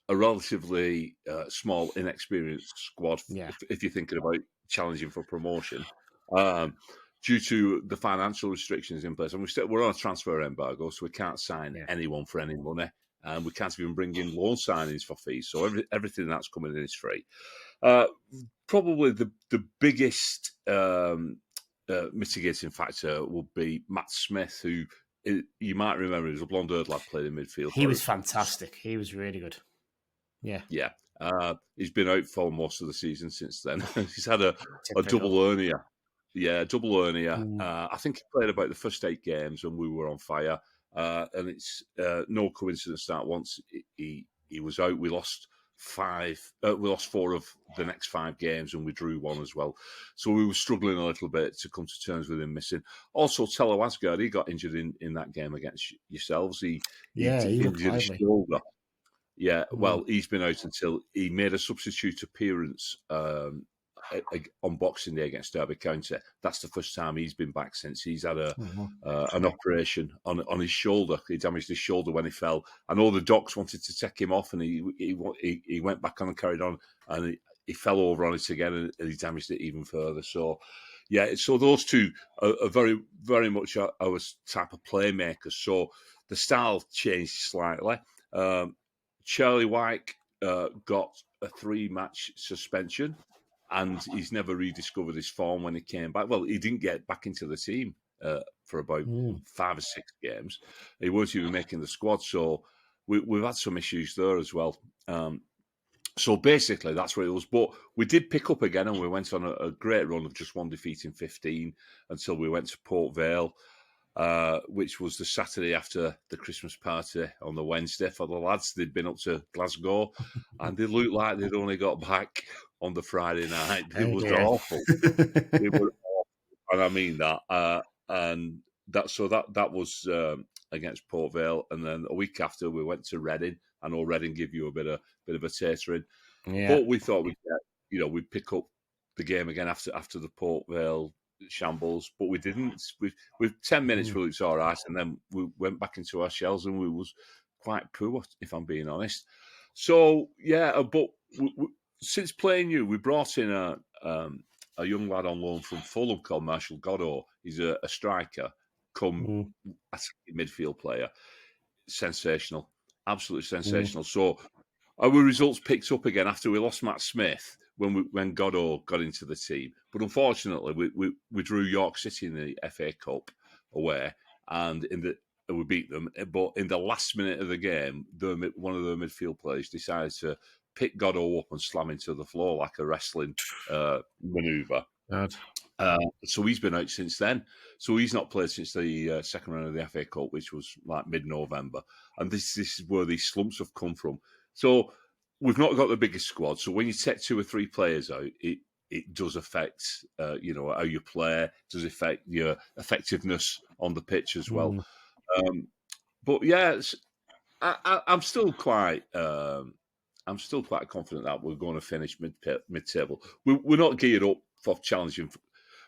F: a relatively small, inexperienced squad, if you're thinking about challenging for promotion, due to the financial restrictions in place. And we're on a transfer embargo, so we can't sign anyone for any money. and we can't even bring in loan signings for fees. So everything that's coming in is free. Probably the biggest mitigating factor will be Matt Smith, who you might remember is a blonde-haired lad playing in midfield.
C: He was fantastic. He was really good. Yeah.
F: Yeah. He's been out for most of the season since then. He's had a double hernia. Yeah, double hernia. I think he played about the first 8 games when we were on fire. And it's no coincidence that once he was out, we lost 4 of the next 5 games, and we drew 1 as well. So we were struggling a little bit to come to terms with him missing. Also, Tello Asgard, he got injured in that game against yourselves. He injured his shoulder. Yeah, well, he's been out until he made a substitute appearance on Boxing Day against Derby County. That's the first time he's been back since. He's had an operation on his shoulder. He damaged his shoulder when he fell. I know the docs wanted to take him off, and he went back on and carried on, and he fell over on it again, and he damaged it even further. So, yeah, so those two are very, very much our type of playmakers. So the style changed slightly. Charlie Wyke got a 3-match suspension, and he's never rediscovered his form when he came back. Well, he didn't get back into the team for about 5 or 6 games. He wasn't even making the squad, so we've had some issues there as well. So basically, that's what it was. But we did pick up again, and we went on a great run of just 1 defeat in 15 until we went to Port Vale, which was the Saturday after the Christmas party on the Wednesday for the lads. They'd been up to Glasgow, and they looked like they'd only got back on the Friday night. It was awful. They were awful, and I mean that. And that was against Port Vale, and then a week after we went to Reading. I know Reading give you a bit of a tatering, but we thought we'd pick up the game again after the Port Vale shambles, but we didn't. With 10 minutes, we looked all right, and then we went back into our shells, and we was quite poor, if I'm being honest. So yeah, but since playing you, we brought in a young lad on loan from Fulham called Marshall Godot. He's a striker, midfield player, sensational, absolutely sensational. So our results picked up again after we lost Matt Smith when Godot got into the team. But unfortunately, we drew York City in the FA Cup away, and we beat them. But in the last minute of the game, one of the midfield players decided to pick Godot up and slam into the floor like a wrestling manoeuvre. So he's been out since then. So he's not played since the second round of the FA Cup, which was like mid-November. And this is where these slumps have come from. So we've not got the biggest squad. So when you take 2 or 3 players out, it does affect how you play. It does affect your effectiveness on the pitch as well. But yeah, I'm still quite confident that we're going to finish mid-table. We're not geared up for challenging.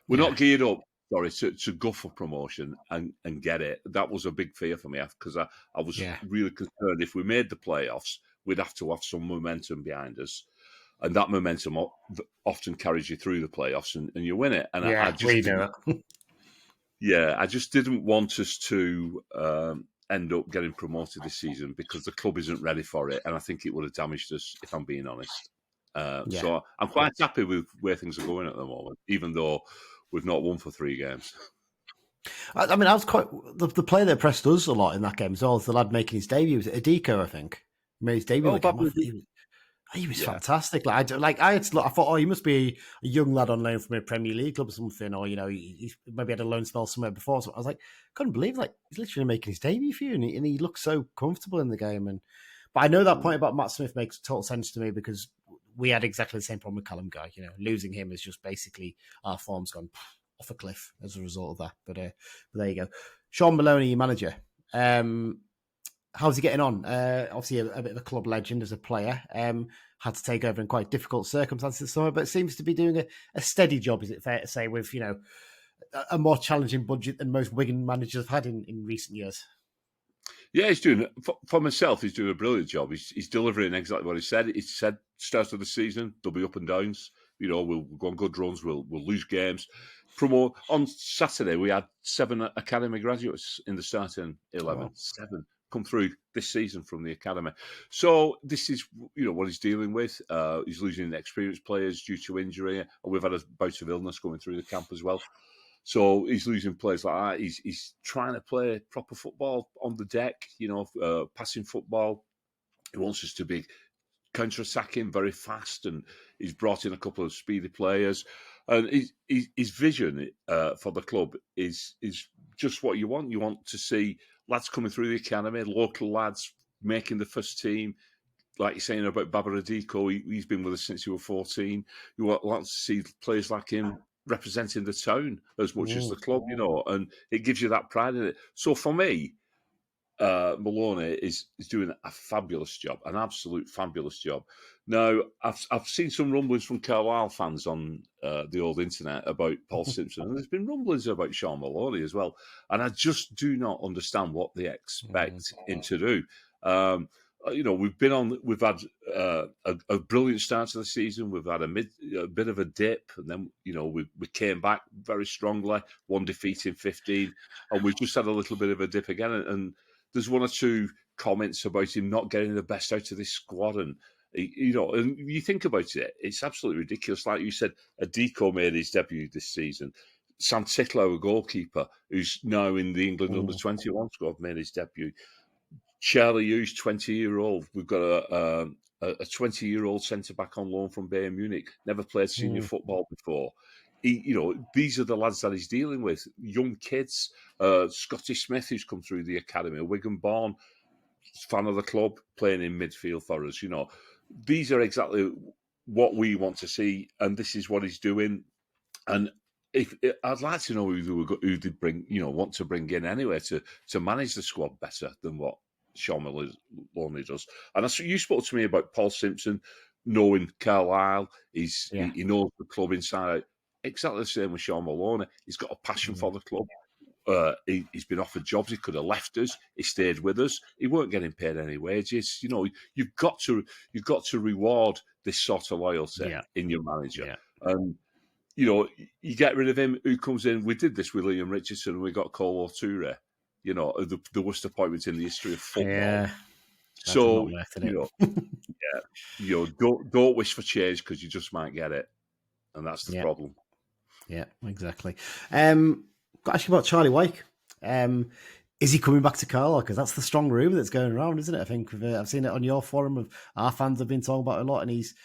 F: We're not geared up, to go for promotion and get it. That was a big fear for me because I was really concerned if we made the playoffs, we'd have to have some momentum behind us. And that momentum often carries you through the playoffs and you win it. And I just didn't want us to end up getting promoted this season because the club isn't ready for it. And I think it would have damaged us, if I'm being honest. So I'm quite happy with where things are going at the moment, even though we've not won for 3 games.
C: I mean, I was quite the player that impressed us a lot in that game as well as the lad making his debut. Was Adiko, I think. He made his debut. He was fantastic. I thought, he must be a young lad on loan from a Premier League club or something, or he maybe had a loan spell somewhere before. So I was like, couldn't believe he's literally making his debut for you, and he looks so comfortable in the game. But I know that point about Matt Smith makes total sense to me because we had exactly the same problem with Callum Guy. Losing him is just basically our form's gone off a cliff as a result of that. But there you go. Sean Maloney, your manager. How's he getting on? Obviously, a bit of a club legend as a player. Had to take over in quite difficult circumstances this summer, but seems to be doing a steady job, is it fair to say, with a more challenging budget than most Wigan managers have had in recent years?
F: Yeah, he's doing, for myself, he's doing a brilliant job. He's delivering exactly what he said. He said, start of the season, there'll be up and downs. We'll go on good runs, we'll lose games. On Saturday, we had 7 academy graduates in the starting 11. Wow. 7. come through this season from the academy. So this is, what he's dealing with. He's losing experienced players due to injury, and we've had a bout of illness going through the camp as well. So he's losing players like that. He's trying to play proper football on the deck, passing football. He wants us to be counter-attacking very fast, and he's brought in a couple of speedy players. And his vision for the club is just what you want. You want to see lads coming through the academy, local lads making the first team. Like you're saying about Babaradiko, he's been with us since he was 14. You want to see players like him representing the town as much as the club, and it gives you that pride in it. So for me, Maloney is doing a fabulous job, an absolute fabulous job. Now, I've seen some rumblings from Carlisle fans on the old internet about Paul Simpson, and there's been rumblings about Sean Maloney as well. And I just do not understand what they expect him to do. We've had a brilliant start to the season. We've had a bit of a dip, and then we came back very strongly, one defeat in 15, and we've just had a little bit of a dip again. And there's one or two comments about him not getting the best out of this squad, and and you think about it, it's absolutely ridiculous. Like you said, Adiko made his debut this season. Sam Ticklow, a goalkeeper, who's now in the England under-21 squad, made his debut. Charlie Hughes, 20-year-old. We've got a 20-year-old centre-back on loan from Bayern Munich. Never played senior football before. These are the lads that he's dealing with. Young kids. Scotty Smith, who's come through the academy. Wigan-born, fan of the club, playing in midfield for us. These are exactly what we want to see, and this is what he's doing. And I'd like to know who they bring, want to bring in anyway to manage the squad better than what Sean Maloney does. And you spoke to me about Paul Simpson knowing Carlisle. He knows the club inside out. Exactly the same with Sean Maloney. He's got a passion for the club. He's been offered jobs. He could have left us. He stayed with us. He weren't getting paid any wages. You've got to reward this sort of loyalty in your manager. Yeah. And you get rid of him. Who comes in? We did this with Liam Richardson, and we got Colo Toure. The worst appointment in the history of football. Yeah. So don't wish for change, because you just might get it, and that's the problem.
C: Yeah, exactly. Got to ask you about Charlie Wyke. Is he coming back to Carlisle? Because that's the strong rumour that's going around, isn't it? I think I've seen it on your forum. Our fans have been talking about it a lot, and he's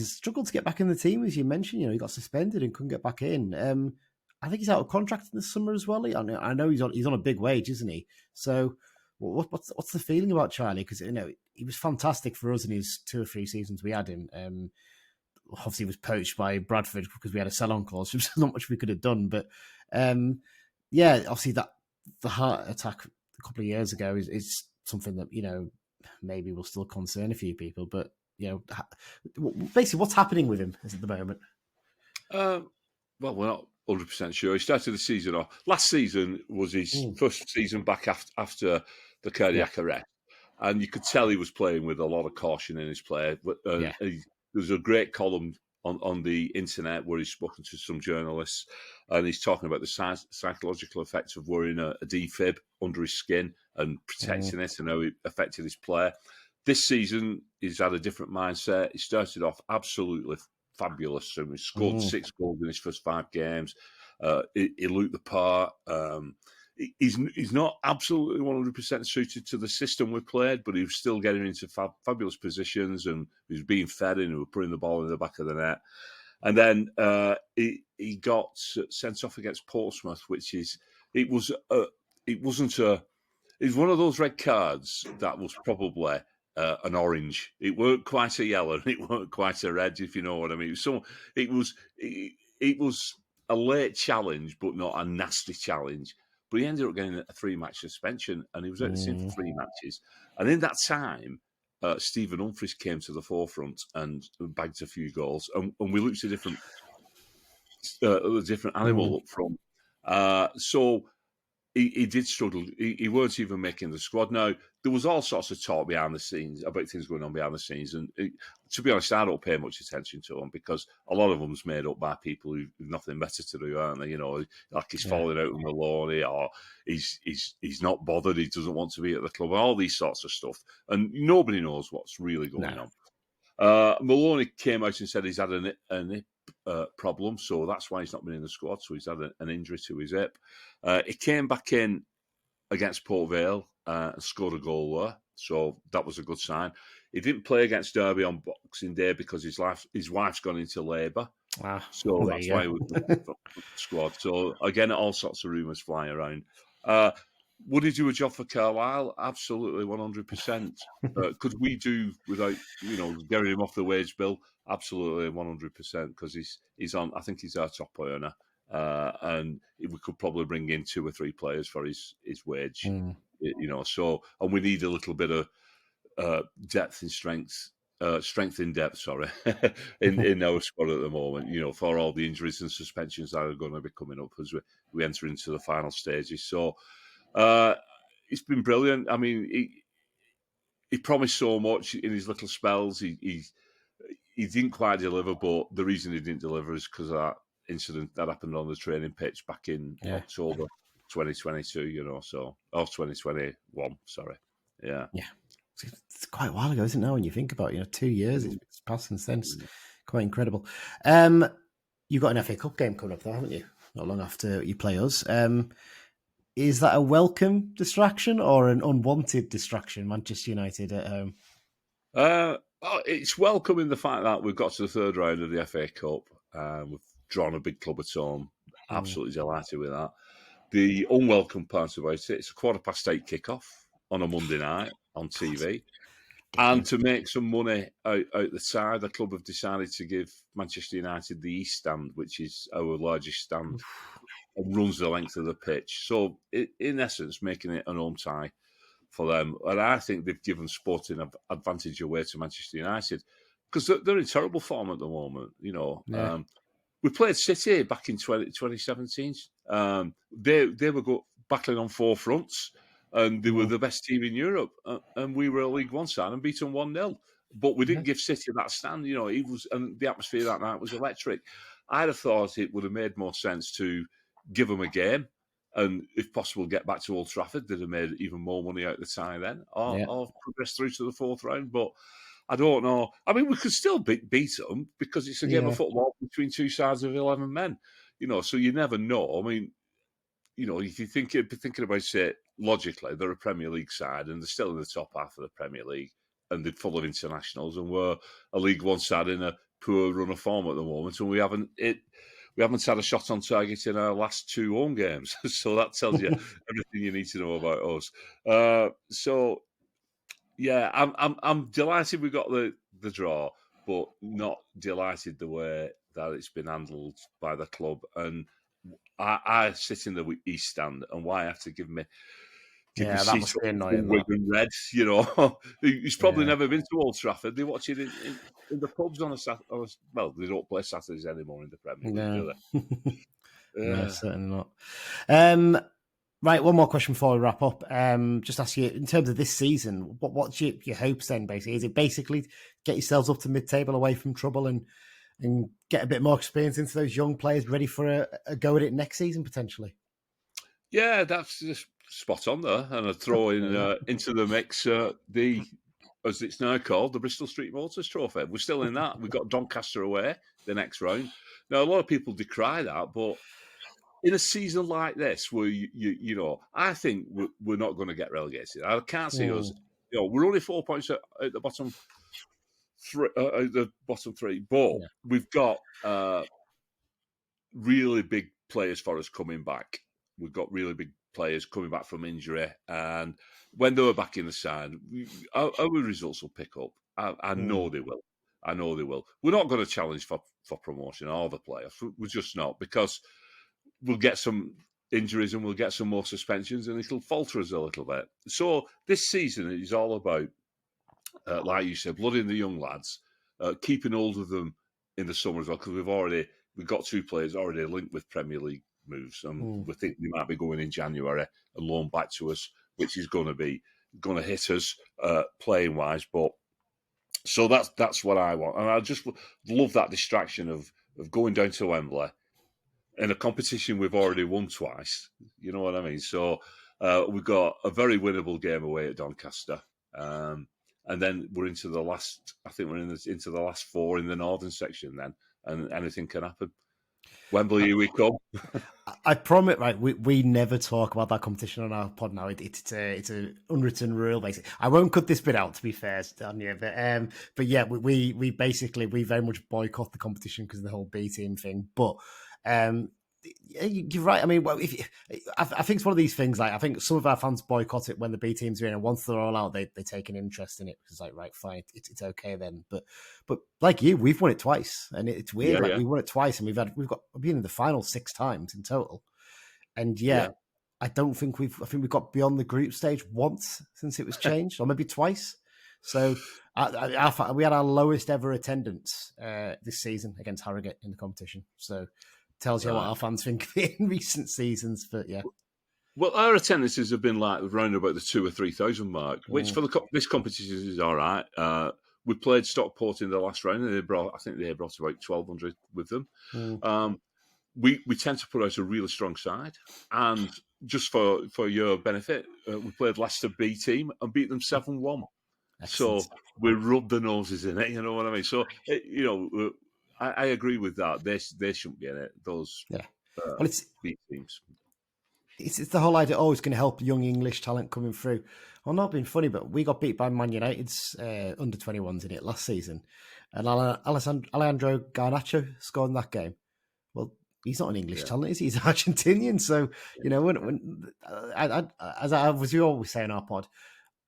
C: struggled to get back in the team, as you mentioned. He got suspended and couldn't get back in. I think he's out of contract in the summer as well. I know he's on a big wage, isn't he? So what's the feeling about Charlie? Because he was fantastic for us in his 2 or 3 seasons we had him. Obviously, he was poached by Bradford because we had a sell-on clause. There's not much we could have done, but obviously the heart attack a couple of years ago is something that maybe will still concern a few people. But basically, what's happening with him at the moment?
F: Well, we're not 100% sure. He started the season off. Last season was his first season back after the cardiac arrest, and you could tell he was playing with a lot of caution in his play. There's a great column on the internet where he's spoken to some journalists, and he's talking about the psychological effects of wearing a defib under his skin and protecting it, and how it affected his play. This season, he's had a different mindset. He started off absolutely fabulous. So he scored 6 goals in his first 5 games. He looked the part. He's not absolutely 100% suited to the system we played, but he was still getting into fabulous positions, and he was being fed in and was putting the ball in the back of the net. And then he got sent off against Portsmouth, it was one of those red cards that was probably an orange. It weren't quite a yellow, and it weren't quite a red, if you know what I mean. So it was a late challenge, but not a nasty challenge. But he ended up getting a 3-match suspension, and he was out of the team for 3 matches. And in that time, Stephen Humphries came to the forefront and bagged a few goals, and we looked at a different animal up front. So he did struggle. He weren't even making the squad. Now, there was all sorts of talk behind the scenes about things going on behind the scenes. And to be honest, I don't pay much attention to them because a lot of them's made up by people who've nothing better to do, aren't they? You know, like he's falling out with Maloney, or he's not bothered. He doesn't want to be at the club, and all these sorts of stuff. And nobody knows what's really going on. Maloney came out and said he's had an hip problem, so that's why he's not been in the squad. So he's had an injury to his hip. He came back in against Port Vale and scored a goal there, so that was a good sign. He didn't play against Derby on Boxing Day because his wife's gone into labour, so that's why he was in the squad. So again, all sorts of rumours flying around. Would he do a job for Carlisle? Absolutely, 100%. Could we do without, getting him off the wage bill? Absolutely, 100%. Because he's on. I think he's our top earner, and we could probably bring in 2 or 3 players for his wage. So, and we need a little bit of depth and strength. Strength in depth, sorry, in our squad at the moment. For all the injuries and suspensions that are going to be coming up as we enter into the final stages. So. It's been brilliant. I mean, he promised so much in his little spells. He didn't quite deliver, but the reason he didn't deliver is because of that incident that happened on the training pitch back in October 2022. So 2021. Sorry. Yeah.
C: It's quite a while ago, isn't it? Now, when you think about it, 2 years it's passed since then. It's quite incredible. You've got an FA Cup game coming up, though, haven't you? Not long after you play us. Is that a welcome distraction or an unwanted distraction, Manchester United at home?
F: It's welcome in the fact that we've got to the third round of the FA Cup. We've drawn a big club at home. Absolutely delighted with that. The unwelcome part about it, it's a 8:15 kickoff on a Monday night on TV. And to make some money out the side, the club have decided to give Manchester United the East Stand, which is our largest stand. And runs the length of the pitch. So, in essence, making it an home tie for them. And I think they've given sporting advantage away to Manchester United because they're in terrible form at the moment. We played City back in 2017. They were battling on 4 fronts, and they were the best team in Europe. And we were a League One side and beat them 1-0. But we didn't give City that stand. And the atmosphere that night was electric. I'd have thought it would have made more sense to give them a game, and if possible, get back to Old Trafford. They'd have made even more money out of the tie then, or progress through to the 4th round. But I don't know. I mean, we could still beat them because it's a game of football between 2 sides of 11 men. So you never know. I mean, if you thinking about it logically, they're a Premier League side and they're still in the top half of the Premier League, and they're full of internationals, and we're a League One side in a poor run of form at the moment, and we haven't had a shot on target in our last 2 home games. So that tells you everything you need to know about us. I'm delighted we got the draw, but not delighted the way that it's been handled by the club. And I sit in the East Stand, and why I have to give me
C: that must be annoying.
F: Wigan Red, he's probably never been to Old Trafford. They watch it in the pubs on a Saturday. Well, they don't play Saturdays anymore in the Premier League, do they?
C: No, certainly not. Right, one more question before we wrap up. Just ask you, in terms of this season, what's your hopes then, basically? Is it basically get yourselves up to mid-table away from trouble and get a bit more experience into those young players ready for a go at it next season, potentially?
F: Yeah, that's just spot on there. And I throw in into the mix as it's now called, the Bristol Street Motors Trophy. We're still in that. We've got Doncaster away the next round. Now, a lot of people decry that, but in a season like this, where I think we're not going to get relegated. I can't see us. We're only 4 points at the bottom 3, but we've got really big players for us coming back. We've got really big players coming back from injury, and when they were back in the side, our results will pick up. I know they will. I know they will. We're not going to challenge for promotion or the playoffs. We're just not, because we'll get some injuries and we'll get some more suspensions, and it'll falter us a little bit. So this season is all about, like you said, blooding the young lads, keeping hold of them in the summer as well, because we've got 2 players already linked with Premier League moves, and we think they might be going in January and loan back to us, which is going to hit us playing wise. But so that's what I want, and I just love that distraction of going down to Wembley in a competition we've already won twice. You know what I mean? So we've got a very winnable game away at Doncaster. And then we're into the last. I think we're into the last 4 in the northern section then, and anything can happen. Wembley, here we come.
C: I promise, right? We never talk about that competition on our pod now. It's an unwritten rule, basically. I won't cut this bit out, to be fair, Daniel. But yeah, we very much boycott the competition because of the whole B team thing. But you're right. I mean, well, I think it's one of these things. Like, I think some of our fans boycott it when the B teams are in, and once they're all out, they take an interest in it. It's like, right, fine, it's okay then. But like you, we've won it twice, and it's weird. We won it twice, and we've been in the final 6 times in total, and I don't think I think we've got beyond the group stage once since it was changed, or maybe twice. So we had our lowest ever attendance this season against Harrogate in the competition. So. Tells you what our fans think in recent seasons, but yeah.
F: Well, our attendances have been like around about the 2,000 or 3,000 mark, which for this competition is all right. We played Stockport in the last round, and I think they brought about 1,200 with them. We tend to put out a really strong side, and just for your benefit, we played Leicester B team and beat them 7-1. So we rubbed the noses in it, you know what I mean? So I agree with that. They shouldn't be in it. Those well, it's big teams.
C: It's the whole idea. Oh, it's going to help young English talent coming through. Well, not being funny, but we got beat by Man United's under 21s in it last season, and Alejandro Garnacho scored in that game. Well, he's not an English talent, is he? He's Argentinian. So as we always say in our pod,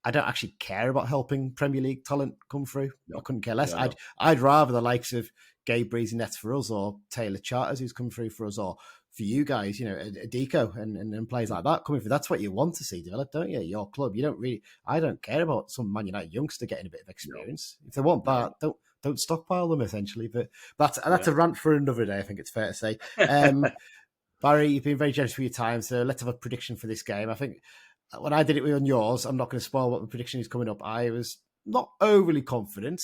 C: I don't actually care about helping Premier League talent come through. No. I couldn't care less. No. I'd rather the likes of Gabe Breezy-Nets for us, or Taylor Charters who's come through for us, or for you guys, Adiko and players like that coming through. That's what you want to see develop, don't you? Your club. You don't really. I don't care about some Man United youngster getting a bit of experience. No. If they want that, don't stockpile them. Essentially, but that's a rant for another day. I think it's fair to say. Barry, you've been very generous for your time, so let's have a prediction for this game. I think. When I did it on yours, I'm not going to spoil what the prediction is coming up. I was not overly confident,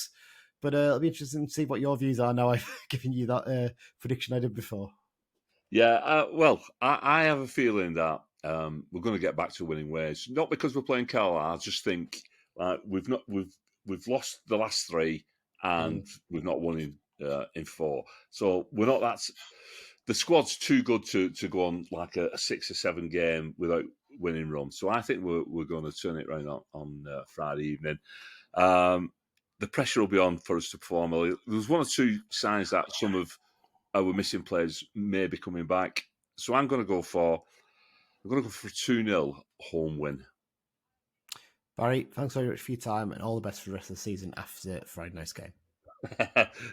C: but it'll be interesting to see what your views are now I've given you that prediction I did before.
F: Yeah, well, I have a feeling that we're going to get back to winning ways. Not because we're playing Carlisle. I just think we've lost the last 3 and we've not won in 4. So we're not that. The squad's too good to go on like a 6 or 7 game without winning run. So I think we're going to turn it around on Friday evening. The pressure will be on for us to perform. There's 1 or 2 signs that some of our missing players may be coming back. So I'm going to go for a 2-0 home win.
C: Barry, thanks very much for your time, and all the best for the rest of the season after Friday night's game.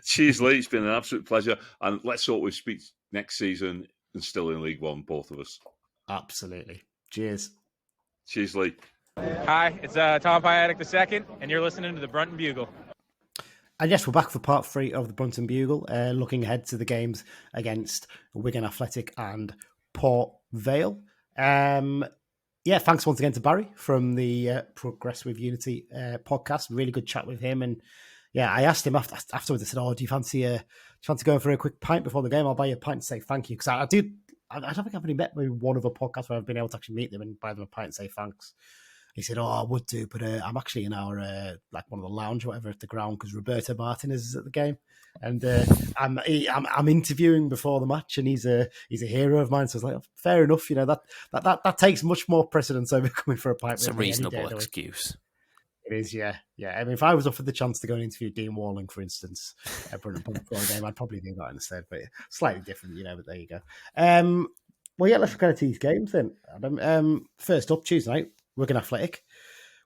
F: Cheers, Lee. It's been an absolute pleasure. And let's hope we speak next season and still in League One, both of us.
C: Absolutely. Cheers.
F: Cheers, Lee.
G: Hi, it's Tom Piatic II, and you're listening to the Brunton Bugle.
C: And yes, we're back for part 3 of the Brunton Bugle, looking ahead to the games against Wigan Athletic and Port Vale. Thanks once again to Barry from the Progress with Unity podcast. Really good chat with him. And I asked him afterwards, I said, do you fancy going for a quick pint before the game? I'll buy you a pint and say thank you. Because I don't think I've only met maybe one other podcast where I've been able to actually meet them and buy them a pint and say thanks. He said, I would do, but I'm actually in our, one of the lounge or whatever at the ground because Roberto Martinez is at the game. And I'm interviewing before the match, and he's a hero of mine. So I was like, fair enough, that takes much more precedence over coming for a pint.
D: It's a reasonable excuse.
C: It is, yeah. I mean, if I was offered the chance to go and interview Dean Walling, for instance, at Brunton Park for a game, I'd probably do that instead. But slightly different, but there you go. Let's go to these games then, Adam. First up, Tuesday night, Wigan Athletic.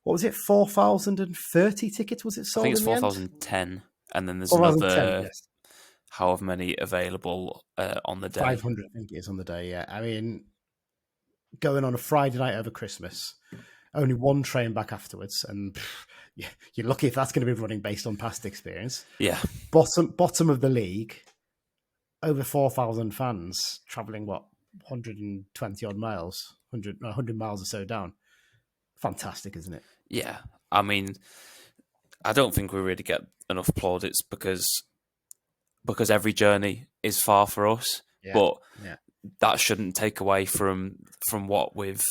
C: What was it? 4,030 tickets, was it sold?
D: I think it's 4,010, and then there's another however many available on the day.
C: 500, I think it is on the day, yeah. I mean, going on a Friday night over Christmas, only 1 train back afterwards, and you're lucky if that's going to be running based on past experience.
D: Yeah.
C: Bottom of the league, over 4,000 fans travelling, 120 odd miles, 100 miles or so down. Fantastic, isn't it?
D: Yeah, I mean, I don't think we really get enough plaudits because every journey is far for us, but that shouldn't take away from what we've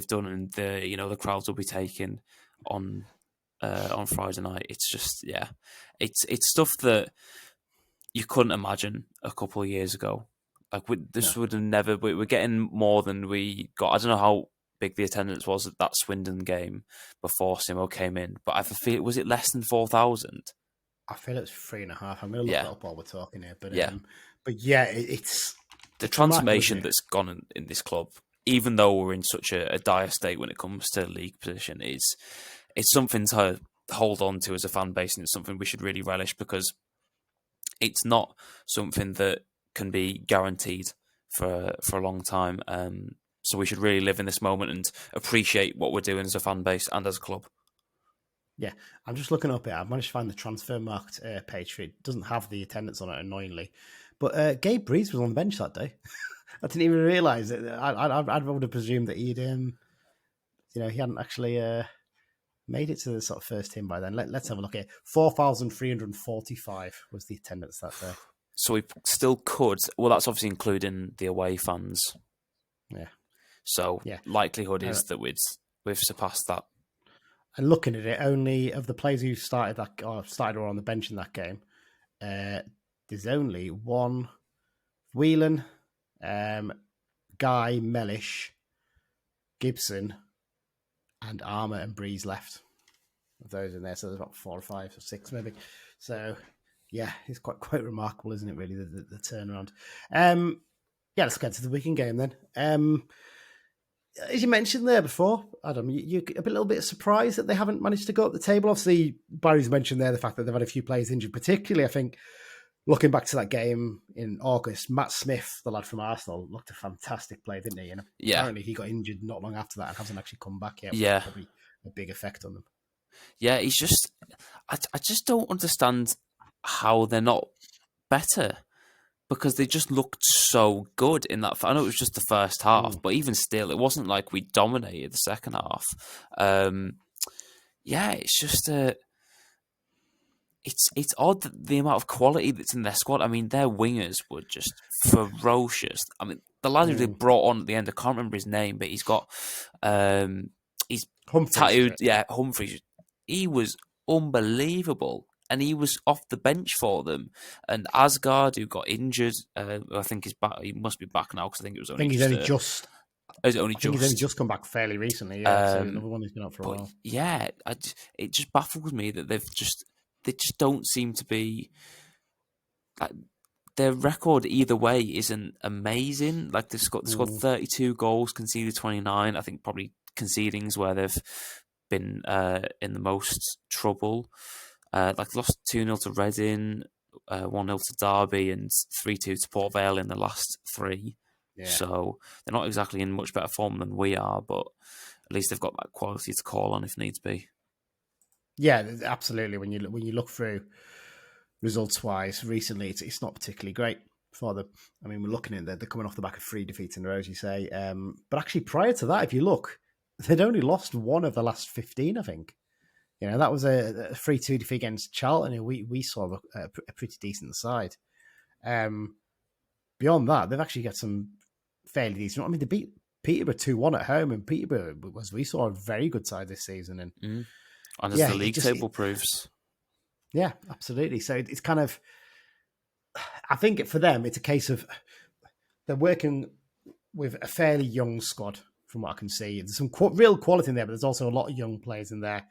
D: done, and the crowds will be taking on Friday night. It's just it's stuff that you couldn't imagine a couple of years ago. Like this would have never. We're getting more than we got. I don't know how big the attendance was at that Swindon game before Simmo came in, but I feel, was it less than 4,000?
C: I feel it's 3.5. I'm going to look it up while we're talking here, but it's
D: the transformation that's gone in this club. Even though we're in such a dire state when it comes to league position, it's something to hold on to as a fan base, and it's something we should really relish because it's not something that can be guaranteed for a long time. So we should really live in this moment and appreciate what we're doing as a fan base and as a club.
C: Yeah, I'm just looking up here. I've managed to find the transfer market page for it. It doesn't have the attendance on it, annoyingly. But Gabe Breeze was on the bench that day. I didn't even realise it. I would have presumed that he'd, he hadn't actually made it to the sort of first team by then. Let's have a look here. 4,345 was the attendance that day.
D: So we still could. Well, that's obviously including the away fans.
C: Yeah.
D: So likelihood is that we've surpassed that.
C: And looking at it, only of the players who started or on the bench in that game, there's only one: Whelan, Guy, Mellish, Gibson, and Armour and Breeze left. Of those in there, so there's about 4 or 5 or 6 maybe. So it's quite remarkable, isn't it? Really, the turnaround. Let's get to the Wigan game then. As you mentioned there before, Adam, you're a little bit surprised that they haven't managed to go up the table. Obviously, Barry's mentioned there the fact that they've had a few players injured, particularly, I think, looking back to that game in August, Matt Smith, the lad from Arsenal, looked a fantastic player, didn't he? And apparently he got injured not long after that and hasn't actually come back yet.
D: Yeah.
C: Probably a big effect on them.
D: Yeah, he's just... I just don't understand how they're not better. Because they just looked so good in that. I know it was just the first half, but even still, it wasn't like we dominated the second half. It's just it's odd that the amount of quality that's in their squad. I mean, their wingers were just ferocious. I mean, the lad who they brought on at the end, I can't remember his name, but he's got he's
C: Humphreys,
D: tattooed. Yeah, Humphreys. He was unbelievable. And he was off the bench for them. And Asgard, who got injured, I think he's back. He must be back now because I think it was only.
C: He's only just come back fairly recently. Yeah, so another one who's been out for a while.
D: Yeah, it just baffles me that they just don't seem to be. Their record either way isn't amazing. Like they scored 32 goals, conceded 29. I think probably conceding's where they've been in the most trouble. Lost 2-0 to Reading, 1-0 to Derby, and 3-2 to Port Vale in the last 3. Yeah. So they're not exactly in much better form than we are, but at least they've got that quality to call on if needs be.
C: Yeah, absolutely. When you look through results wise, recently it's not particularly great for them. I mean, we're looking at they're coming off the back of 3 defeats in a row, as you say. But actually, prior to that, if you look, they'd only lost 1 of the last 15, I think. That was a 3-2 defeat against Cheltenham, who we saw a pretty decent side. Beyond that, they've actually got some fairly decent. I mean, they beat Peterborough 2-1 at home, and Peterborough we saw a very good side this season. And
D: as the league table proves.
C: Yeah, absolutely. So it's kind of, I think for them, it's a case of they're working with a fairly young squad, from what I can see. There's some real quality in there, but there's also a lot of young players in there.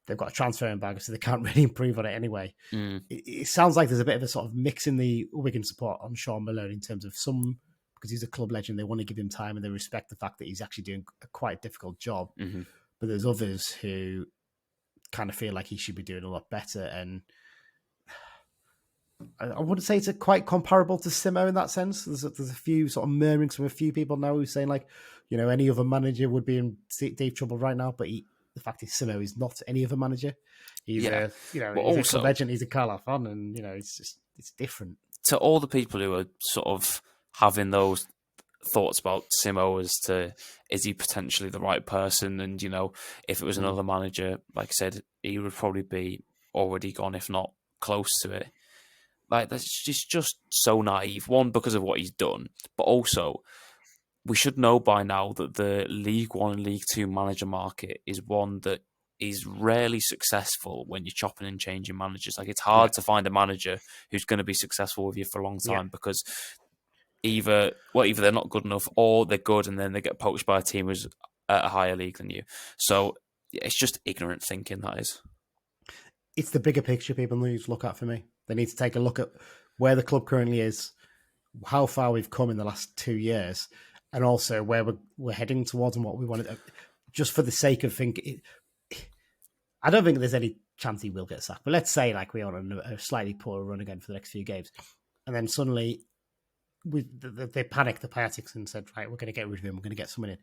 C: They've got a transfer bag, so they can't really improve on it anyway. It sounds like there's a bit of a sort of mix in the Wigan support on Sean Malone in terms of some, because he's a club legend, they want to give him time and they respect the fact that he's actually doing a quite difficult job. Mm-hmm. But there's others who kind of feel like he should be doing a lot better. And I wouldn't say it's quite comparable to Simmo in that sense. There's a few sort of murmurings from a few people now who's saying like, any other manager would be in deep trouble right now, but the fact is, Simmo is not any other manager. He's he's a legend. He's a Carlisle fan, and it's different.
D: To all the people who are sort of having those thoughts about Simmo as to is he potentially the right person, and if it was another manager, like I said, he would probably be already gone, if not close to it. Like, that's just so naive. One, because of what he's done, but also we should know by now that the League One and League Two manager market is one that is rarely successful when you're chopping and changing managers. Like, it's hard to find a manager who's going to be successful with you for a long time because either they're not good enough or they're good and then they get poached by a team who's at a higher league than you. So it's just ignorant thinking, that is.
C: It's the bigger picture people need to look at for me. They need to take a look at where the club currently is, how far we've come in the last 2 years, and also where we're heading towards and what we want to do. Just for the sake of thinking, I don't think there's any chance he will get sacked. But let's say like we're on a slightly poor run again for the next few games, and then suddenly they panicked the Latics and said, right, we're going to get rid of him. We're going to get someone in.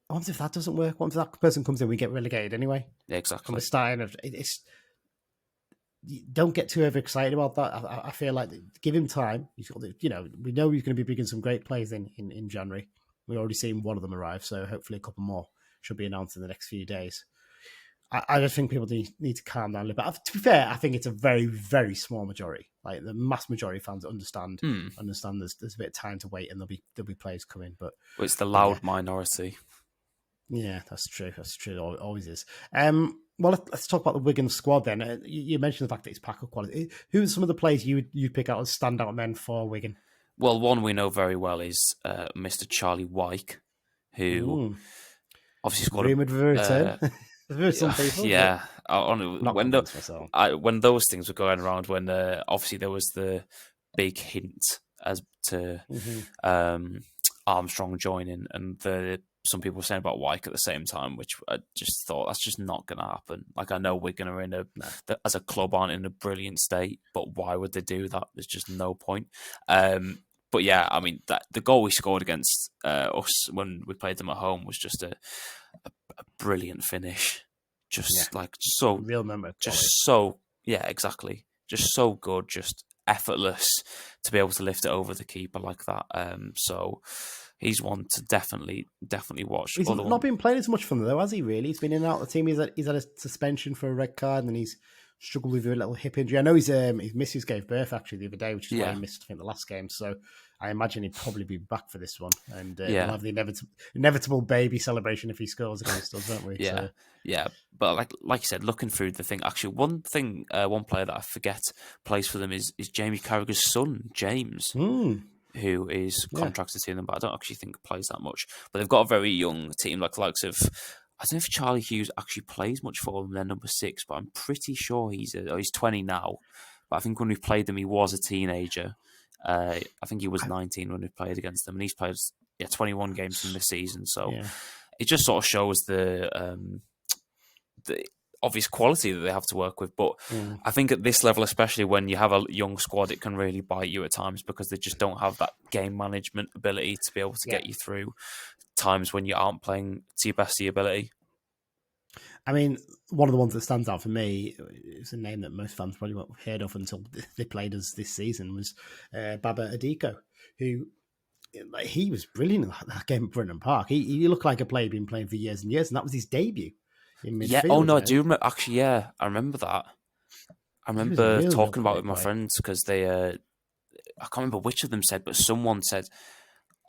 C: What if that doesn't work? What if that person comes in, we get relegated anyway?
D: Yeah, exactly.
C: From the starting of it's. Don't get too overexcited about that. I feel like give him time. He's got, we know he's going to be bringing some great players in January. We've already seen one of them arrive, so hopefully a couple more should be announced in the next few days. I just think people need to calm down a little bit. To be fair, I think it's a very, very small majority. Like the mass majority of fans understand there's a bit of time to wait and there'll be players coming. But
D: it's the loud minority.
C: Yeah, that's true. That's true. It always is. Well, let's talk about the Wigan squad then. You mentioned the fact that it's pack-up quality. Who are some of the players you pick out as standout men for Wigan?
D: Well, one we know very well is Mr. Charlie Wyke, who obviously scored
C: rumoured return. Some people,
D: yeah.
C: When
D: those things were going around, when obviously there was the big hint as to Armstrong joining, and some people were saying about Wyke at the same time, which I just thought that's just not going to happen. Like, I know Wigan are as a club aren't in a brilliant state, but why would they do that? There's just no point. But yeah, I mean, the goal we scored against us when we played them at home was just a brilliant finish.
C: Real member.
D: Exactly. Just so good, just effortless to be able to lift it over the keeper like that. So he's one to definitely watch.
C: He's not been playing as much for them though, has he? Really, he's been in and out of the team. He's had a suspension for a red card, and then he's struggled with a little hip injury. I know his missus gave birth actually the other day, which is why he missed, I think, the last game. So I imagine he'd probably be back for this one, and we'll have the inevitable baby celebration if he scores against us, won't we?
D: Yeah, yeah. But like you said, looking through the thing, actually, one player that I forget plays for them is Jamie Carragher's son, James. Who is contracted to them, but I don't actually think plays that much. But they've got a very young team, like the likes of, I don't know if Charlie Hughes actually plays much for them. They're number 6, but I'm pretty sure he's 20 now. But I think when we played them, he was a teenager. I think he was 19 when we played against them, and he's played 21 games in this season. So it just sort of shows the obvious quality that they have to work with. But I think at this level, especially when you have a young squad, it can really bite you at times because they just don't have that game management ability to be able to get you through times when you aren't playing to your best of your ability.
C: I mean, one of the ones that stands out for me is a name that most fans probably won't have heard of until they played us this season, was Baba Adiko, who he was brilliant in that game at Brunton Park. He looked like a player he'd been playing for years and years, and that was his debut.
D: Yeah. Oh no, I do remember. Actually, yeah, I remember that. I remember talking about it with my friends because they. I can't remember which of them said, but someone said,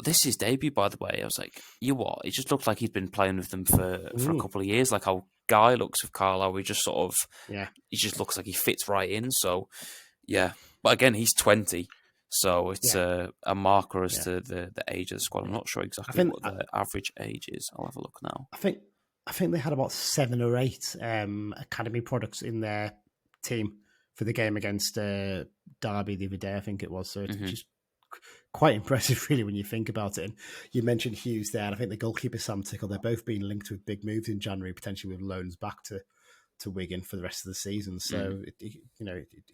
D: "This is his debut." By the way, I was like, "You what?" It just looked like he'd been playing with them for a couple of years. Like how Guy looks with Carlisle, he just sort of he just looks like he fits right in. So yeah, but again, he's 20. So it's a marker as to the age of the squad. I'm not sure exactly what the average age is. I'll have a look now.
C: I think they had about 7 or 8 academy products in their team for the game against Derby the other day, I think it was. So it's just quite impressive, really, when you think about it. And you mentioned Hughes there, and I think the goalkeeper, Sam Tickle, they're both being linked with big moves in January, potentially with loans back to Wigan for the rest of the season. So, it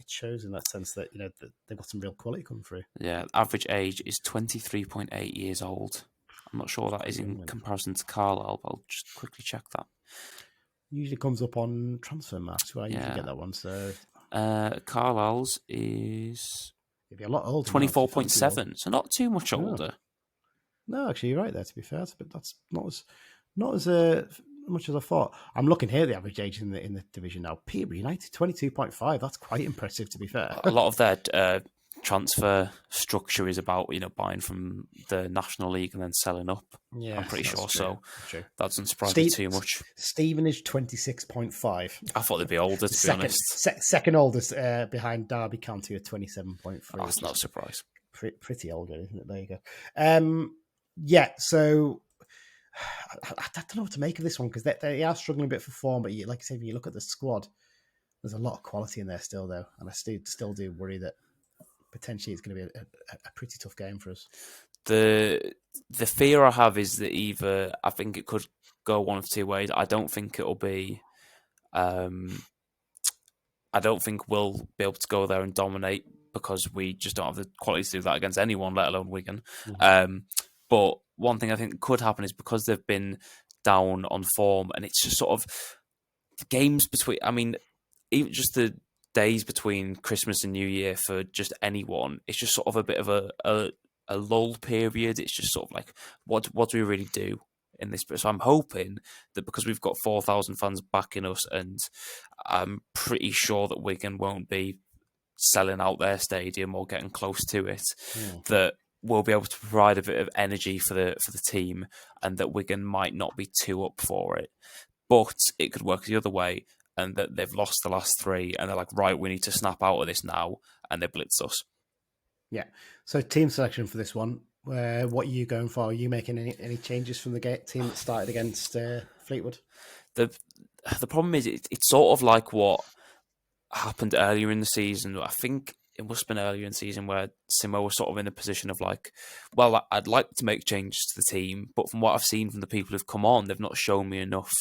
C: shows in that sense that, that they've got some real quality coming through.
D: Yeah, average age is 23.8 years old. I'm not sure that is in comparison to Carlisle, but I'll just quickly check that.
C: Usually comes up on transfer marks where I usually get that one. So
D: Carlisle's is
C: maybe a lot older.
D: 24.7, so not too much older.
C: No, actually, you're right there. To be fair, but that's not as much as I thought. I'm looking here at the average age in the division now. Peterborough United 22.5. That's quite impressive, to be fair.
D: A lot of their transfer structure is about buying from the National League and then selling up.
C: Yeah,
D: I'm pretty sure.
C: True.
D: So
C: True.
D: that doesn't surprise me too much.
C: Stevenage 26.5.
D: I thought they'd be older, to be honest.
C: Second oldest behind Derby County at 27.3.
D: That's not a surprise.
C: Pretty old, isn't it? There you go. Yeah, so I don't know what to make of this one because they are struggling a bit for form. But like I said, when you look at the squad, there's a lot of quality in there still, though, and I still do worry that potentially it's going to be a pretty tough game for us.
D: The fear I have is that either I think it could go one of two ways. I don't think it'll be. I don't think we'll be able to go there and dominate because we just don't have the quality to do that against anyone, let alone Wigan. Mm-hmm. But one thing I think could happen is because they've been down on form, and it's just sort of the games between. I mean, even just the days between Christmas and New Year for just anyone, it's just sort of a bit of a lull period. It's just sort of like, what do we really do in this? So I'm hoping that because we've got 4,000 fans backing us, and I'm pretty sure that Wigan won't be selling out their stadium or getting close to it, that we'll be able to provide a bit of energy for the team, and that Wigan might not be too up for it. But it could work the other way, and that they've lost the last three, and they're like, right, we need to snap out of this now, and they blitz us.
C: Yeah. So team selection for this one. What are you going for? Are you making any changes from the team that started against Fleetwood?
D: The problem is it's sort of like what happened earlier in the season. I think it must have been earlier in the season where Simmo was sort of in a position of like, well, I'd like to make changes to the team, but from what I've seen from the people who've come on, they've not shown me enough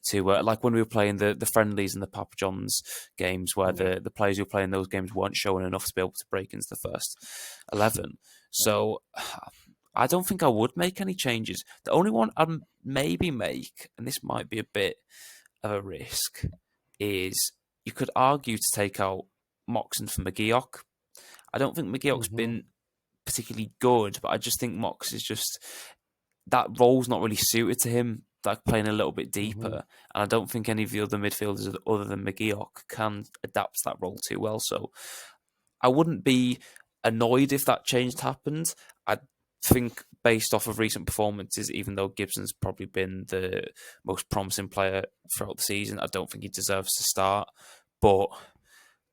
D: to, like when we were playing the friendlies and the Papa John's games where the players who were playing those games weren't showing enough to be able to break into the first 11. So I don't think I would make any changes. The only one I'd maybe make, and this might be a bit of a risk, is you could argue to take out Moxon for McGeoch. I don't think McGeoch's been particularly good, but I just think Mox is just, that role's not really suited to him, like playing a little bit deeper. And I don't think any of the other midfielders other than McGeoch can adapt to that role too well. So I wouldn't be annoyed if that change happened. I think based off of recent performances, even though Gibson's probably been the most promising player throughout the season, I don't think he deserves to start. But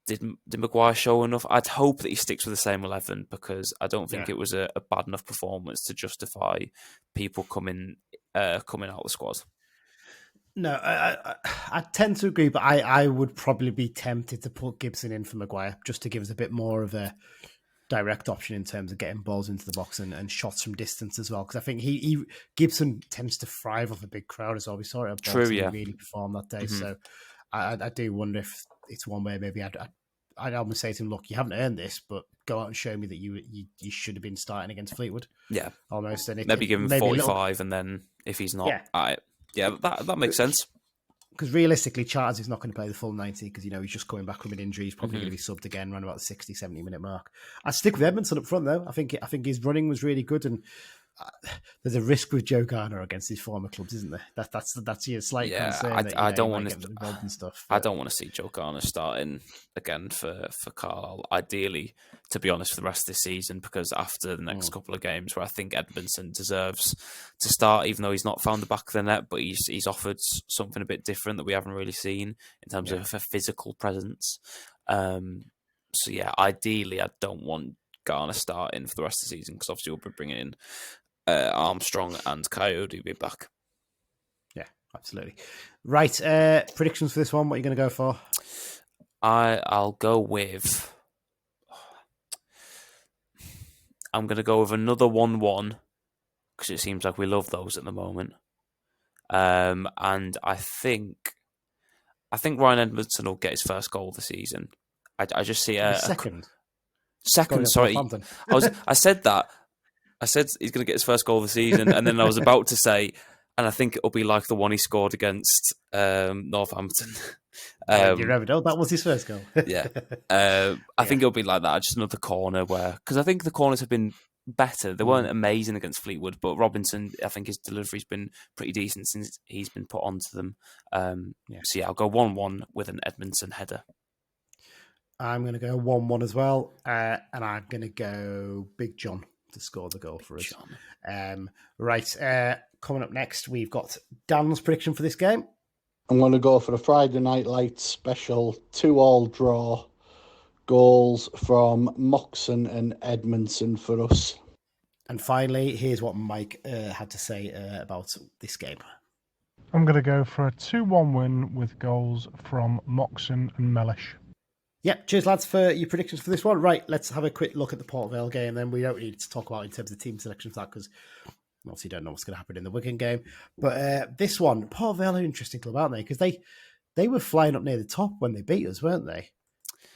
D: did Maguire show enough? I'd hope that he sticks with the same 11 because I don't think it was a bad enough performance to justify people coming out of the squad.
C: No, I tend to agree, but I would probably be tempted to put Gibson in for Maguire just to give us a bit more of a direct option in terms of getting balls into the box and shots from distance as well. Because I think Gibson tends to thrive off a big crowd as well. We saw it at Boxing Day really perform that day. So I do wonder if it's one way maybe I'd almost say to him, look, you haven't earned this, but go out and show me that you should have been starting against Fleetwood. Yeah. Almost. And
D: maybe give him 45 and then if he's not, that makes sense.
C: Because realistically, Charles is not going to play the full 90 because, he's just coming back from an injury. He's probably going to be subbed again around about the 60, 70-minute mark. I'd stick with Edmondson up front, though. I think his running was really good, and there's a risk with Joe Garner against his former clubs, isn't there? That's your slight concern.
D: I don't want to
C: involved in stuff.
D: I don't want to see Joe Garner starting again for Carlisle. Ideally, to be honest, for the rest of this season, because after the next couple of games, where I think Edmondson deserves to start, even though he's not found the back of the net, but he's offered something a bit different that we haven't really seen in terms of a physical presence. So ideally, I don't want Garner starting for the rest of the season because obviously we'll be bringing in Armstrong and Coyote will be back.
C: Yeah, absolutely. Right, predictions for this one. What are you going to go for?
D: I'll go with... I'm going to go with another 1-1 because it seems like we love those at the moment. And I think Ryan Edmondson will get his first goal of the season. I just see
C: second,
D: sorry. I said that. I said he's going to get his first goal of the season, and then I was about to say, and I think it'll be like the one he scored against Northampton.
C: You never know. That was his first goal.
D: I think it'll be like that. Just another corner because I think the corners have been better. They weren't amazing against Fleetwood, but Robinson, I think his delivery's been pretty decent since he's been put onto them. So I'll go 1-1 with an Edmondson header.
C: I'm going to go 1-1 as well, and I'm going to go Big John to score the goal for us. Coming up next, we've got Dan's prediction for this game.
H: I'm going to go for a Friday Night Lights special 2-2 draw. Goals from Moxon and Edmondson for us.
C: And finally, here's what Mike had to say about this game.
I: I'm going to go for a 2-1 win with goals from Moxon and Mellish.
C: Yeah, cheers, lads, for your predictions for this one. Right, let's have a quick look at the Port Vale game. Then we don't need to talk about in terms of team selection for that because obviously don't know what's going to happen in the Wigan game. But this one, Port Vale are an interesting club, aren't they? Because they were flying up near the top when they beat us, weren't they?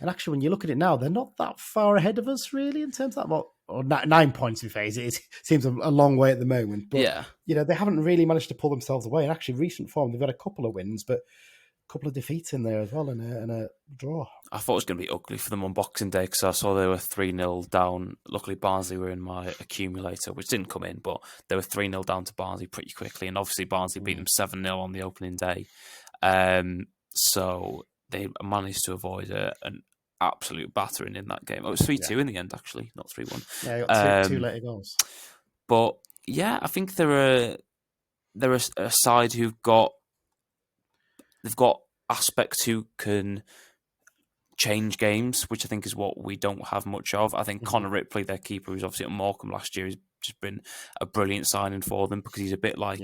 C: And actually, when you look at it now, they're not that far ahead of us, really, in terms of that. Well, or 9 points in phase. It seems a long way at the moment. But, they haven't really managed to pull themselves away. And actually, recent form, they've had a couple of wins, but a couple of defeats in there as well and a draw.
D: I thought it was going to be ugly for them on Boxing Day because I saw they were 3-0 down. Luckily, Barnsley were in my accumulator, which didn't come in, but they were 3-0 down to Barnsley pretty quickly. And obviously, Barnsley beat them 7-0 on the opening day. So they managed to avoid an absolute battering in that game. It was 3-2 in the end, actually, not 3-1.
C: Yeah, got two later goals.
D: But yeah, I think they're a side they've got aspects who can change games, which I think is what we don't have much of. I think Connor Ripley, their keeper, who's obviously at Morecambe last year, has just been a brilliant signing for them because he's a bit like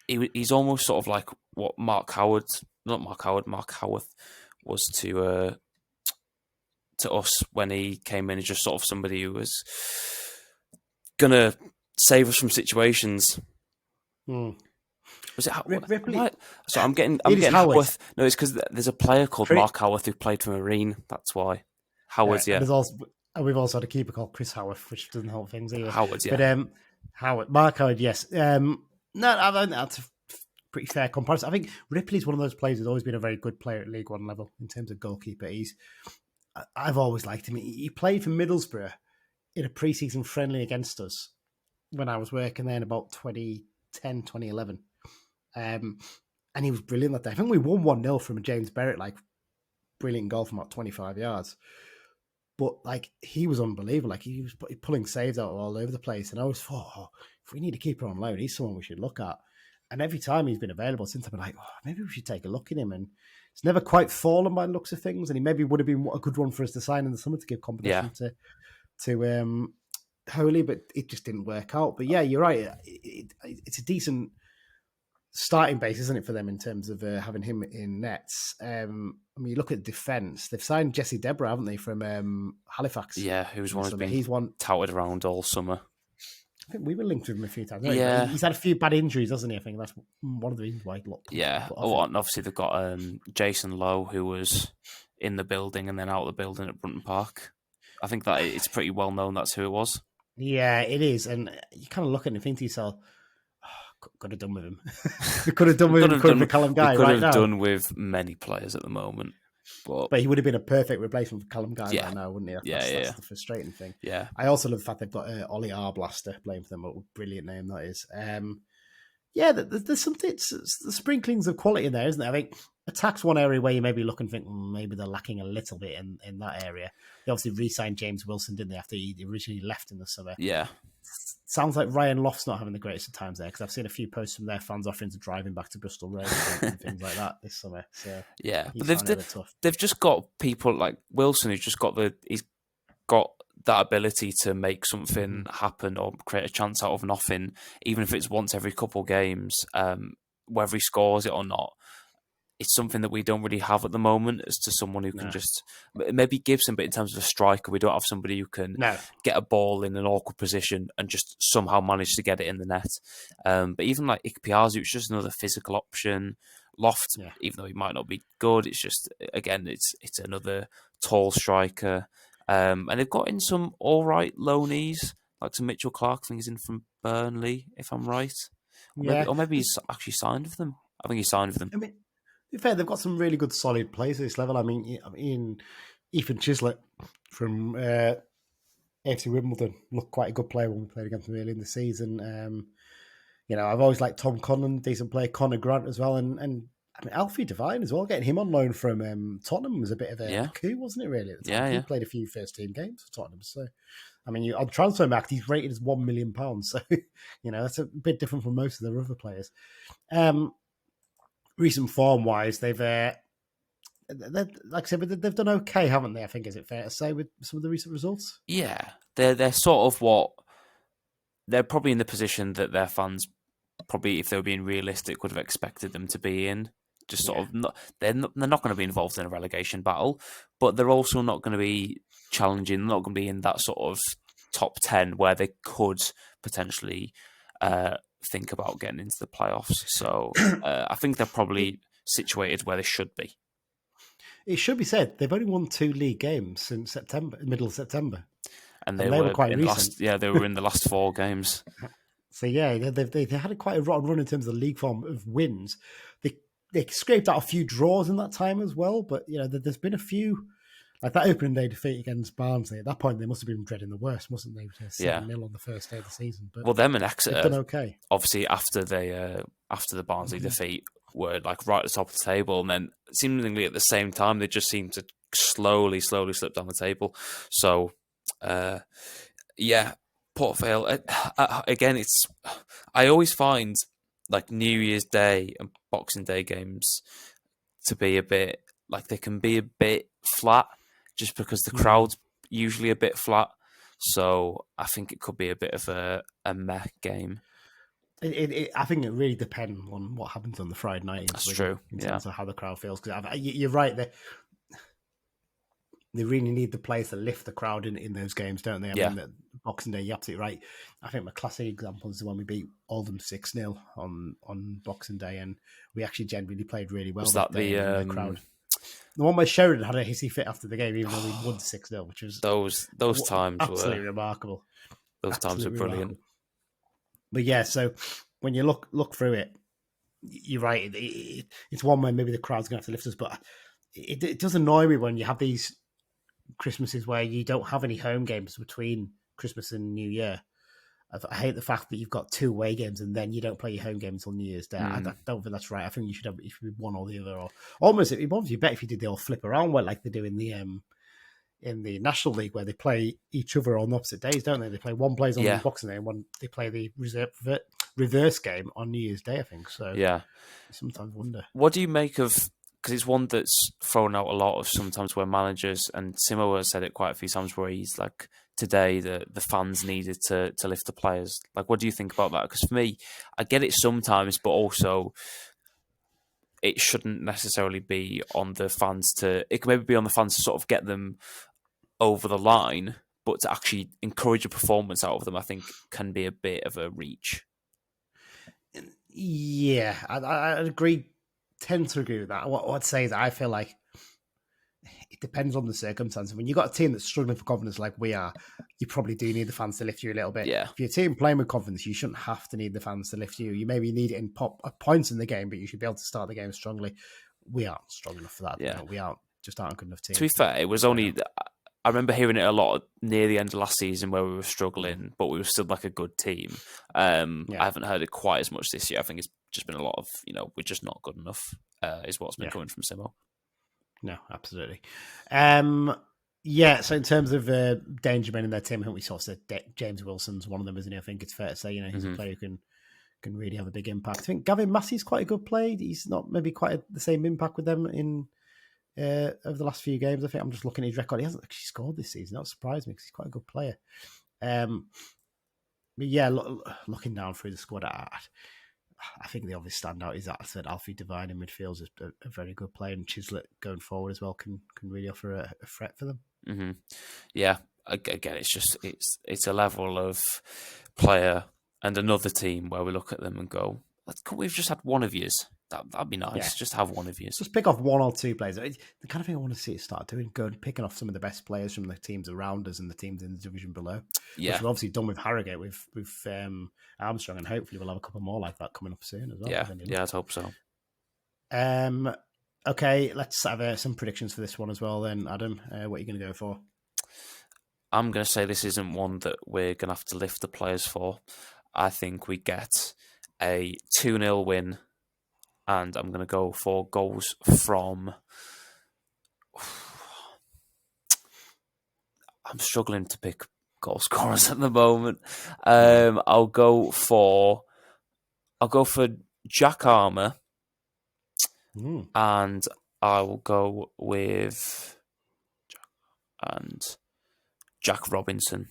D: he's almost sort of like what Mark Howarth was to us when he came in as just sort of somebody who was gonna save us from situations. Was it
C: Ripley?
D: So I'm getting Howarth. No, it's because there's a player called Mark Howarth who played for Marine. That's why. Howarth, yeah.
C: We've also had a keeper called Chris Howarth, which doesn't help things either.
D: Howarth, yeah.
C: But Mark Howard, yes. No, I think that's a pretty fair comparison. I think Ripley's one of those players who's always been a very good player at League One level in terms of goalkeeper. I've always liked him. He played for Middlesbrough in a pre-season friendly against us when I was working there in about 2010, 2011. And he was brilliant that day. I think we won 1-0 from a James Berrett, brilliant goal from about 25 yards. But he was unbelievable. He was pulling saves out all over the place. And I always thought, if we need a keeper on loan, he's someone we should look at. And every time he's been available since, I've been like, maybe we should take a look at him. And it's never quite fallen by the looks of things. And he maybe would have been a good one for us to sign in the summer to give competition to Holy, but it just didn't work out. But yeah, you're right. It's a decent starting base, isn't it, for them in terms of having him in nets? You look at defence. They've signed Jesse Deborah, haven't they, from Halifax?
D: Yeah, who's been touted around all summer.
C: I think we were linked with him a few times. Yeah, he's had a few bad injuries, hasn't he? I think that's one of the reasons why he looked.
D: Yeah. And obviously they've got Jason Lowe, who was in the building and then out of the building at Brunton Park. I think that it's pretty well known that's who it was. Yeah,
C: it is, and you kind of look at it and think to yourself, could have done with him. We could have done with him. Could have Callum Guy.
D: We could have done with many players at the moment.
C: But he would have been a perfect replacement for Callum Guy right now, wouldn't he? That's the frustrating thing.
D: Yeah.
C: I also love the fact they've got Ollie Arblaster playing for them. What a brilliant name that is. There's something, the sprinklings of quality in there, isn't there? I think attack's one area where you maybe look and think maybe they're lacking a little bit in that area. They obviously re-signed James Wilson, didn't they, after he originally left in the summer?
D: Yeah.
C: Sounds like Ryan Loft's not having the greatest of times there because I've seen a few posts from their fans offering to drive him back to Bristol Road and things like that this summer. So
D: yeah, but they've just got people like Wilson who's just got that ability to make something happen or create a chance out of nothing, even if it's once every couple of games, whether he scores it or not. It's something that we don't really have at the moment as to someone who can just... Maybe Gibson, but in terms of a striker, we don't have somebody who can get a ball in an awkward position and just somehow manage to get it in the net. But even like Ikpeazu, it's just another physical option. Loft, even though he might not be good, it's just, again, it's another tall striker. And they've got in some all right loanees, like some Mitchell Clark, I think he's in from Burnley, if I'm right. Or maybe he's actually signed with them. I think he's signed with them.
C: I mean, to be fair, they've got some really good solid players at this level. I mean Ethan Chislett from AFC Wimbledon looked quite a good player when we played against them early in the season. I've always liked Tom Conlon, decent player, Connor Grant as well, and I mean Alfie Devine as well. Getting him on loan from Tottenham was a bit of a coup, wasn't it? Really, at the time? He played a few first team games for Tottenham, so. I mean, on Transfermarkt, he's rated as £1 million. So, that's a bit different from most of their other players. Recent form-wise, they've, like I said, they've done okay, haven't they? I think, is it fair to say, with some of the recent results?
D: Yeah, they're sort of they're probably in the position that their fans probably, if they were being realistic, would have expected them to be in. Just sort of, they're not going to be involved in a relegation battle, but they're also not going to be challenging. They're not going to be in that sort of top 10 where they could potentially think about getting into the playoffs. So I think they're probably situated where they should be.
C: It should be said they've only won 2 league games since middle of September,
D: and they were
C: quite recent.
D: They were in the last 4 games.
C: So they had quite a rotten run in terms of the league form of wins. They scraped out a few draws in that time as well, but there's been a few, like that opening day defeat against Barnsley. At that point, they must have been dreading the worst, mustn't they? 7-0 on the first day of the season. But
D: them and Exeter
C: done okay.
D: Obviously, after the Barnsley defeat, were like right at the top of the table, and then seemingly at the same time, they just seemed to slowly slip down the table. So, Port Vale again. I always find like New Year's Day and Boxing Day games to be a bit like they can be a bit flat just because the crowd's usually a bit flat. So I think it could be a bit of a meh game.
C: I think it really depends on what happens on the Friday night.
D: That's true.
C: In terms of how the crowd feels. Because you're right. They really need the players to lift the crowd in those games, don't they? I mean, the Boxing Day, you're absolutely right. I think my classic example is the one we beat Oldham 6-0 on Boxing Day, and we actually generally played really well.
D: Was that the
C: crowd? The one where Sheridan had a hissy fit after the game, even though we won 6-0, which was
D: those times
C: absolutely remarkable.
D: Those times were brilliant.
C: But yeah, so when you look through it, you're right. It's one where maybe the crowd's going to have to lift us, but it does annoy me when you have these Christmases where you don't have any home games between Christmas and New Year. I hate the fact that you've got 2 away games and then you don't play your home game until New Year's Day. I don't think that's right. I think you should be one or the other, or almost it'd be better if you did the all flip around where like they do in the National League where they play each other on opposite days, don't they? They play one plays on the Boxing Day and one they play the reverse game on New Year's Day, I think. So I sometimes wonder.
D: What do you make of? Because it's one that's thrown out a lot of sometimes where managers, and Simmo has said it quite a few times, where he's like, today the fans needed to lift the players. Like, what do you think about that? Because for me, I get it sometimes, but also it shouldn't necessarily be on the fans it can maybe be on the fans to sort of get them over the line, but to actually encourage a performance out of them, I think can be a bit of a reach.
C: Yeah, I agree. Tend to agree with that. What I'd say is I feel like it depends on the circumstances. When you've got a team that's struggling for confidence like we are, you probably do need the fans to lift you a little bit.
D: Yeah.
C: If you're a team playing with confidence, you shouldn't have to need the fans to lift you. You maybe need it in points in the game, but you should be able to start the game strongly. We aren't strong enough for that.
D: Yeah.
C: We aren't a good enough team.
D: To be fair, it was only... I remember hearing it a lot near the end of last season where we were struggling, but we were still like a good team. I haven't heard it quite as much this year. I think it's just been a lot of, we're just not good enough, is what's been coming from Simmo.
C: No, absolutely. So in terms of danger men in their team, I think we sort of said James Wilson's one of them, isn't he? I think it's fair to say, he's a player who can really have a big impact. I think Gavin Massey's quite a good player. He's not maybe quite the same impact with them in over the last few games. I think I'm just looking at his record. He hasn't actually scored this season. That surprised me because he's quite a good player. But yeah, looking down through the squad, I think the obvious standout is that I said Alfie Devine in midfield is a very good player, and Chislett going forward as well can really offer a threat for them.
D: Mm-hmm. Yeah, again, it's a level of player and another team where we look at them and go, "Couldn't we've just had one of yours? That'd be nice. Yeah. Just have one of yours.
C: Just pick off 1 or 2 players. It's the kind of thing I want to see it start doing. Picking off some of the best players from the teams around us and the teams in the division below.
D: Yeah,
C: which we've obviously done with Harrogate, with Armstrong, and hopefully we'll have a couple more like that coming up soon as well.
D: Yeah, I'd hope so.
C: Okay, let's have some predictions for this one as well. Then, Adam, what are you going to go for?
D: I'm going to say this isn't one that we're going to have to lift the players for. I think we get a 2-0 win, and I'm going to go for goals from... I'm struggling to pick goal scorers at the moment. I'll go for Jack Armour, and I will go with Jack Robinson.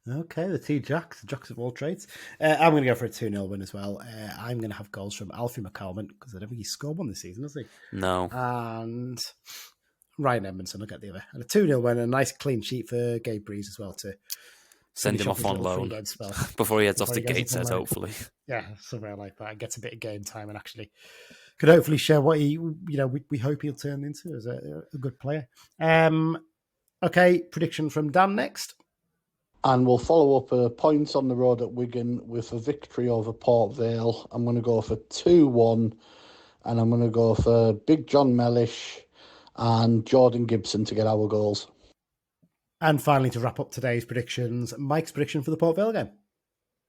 C: Okay, the two Jacks, the Jacks of all trades. I'm going to go for a 2-0 win as well. I'm going to have goals from Alfie McCalmont, because I don't think he's scored one this season, has he?
D: No.
C: And Ryan Edmondson will get the other. And a 2-0 win, and a nice clean sheet for Gabe Breeze as well to
D: send him off on loan before he heads off to Gateshead, hopefully.
C: Yeah, somewhere like that. Gets a bit of game time and actually could hopefully show what he, we hope he'll turn into as a good player. Okay, prediction from Dan next.
H: And we'll follow up points on the road at Wigan with a victory over Port Vale. I'm going to go for 2-1, and I'm going to go for Big John Mellish and Jordan Gibson to get our goals.
C: And finally, to wrap up today's predictions, Mike's prediction for the Port Vale game.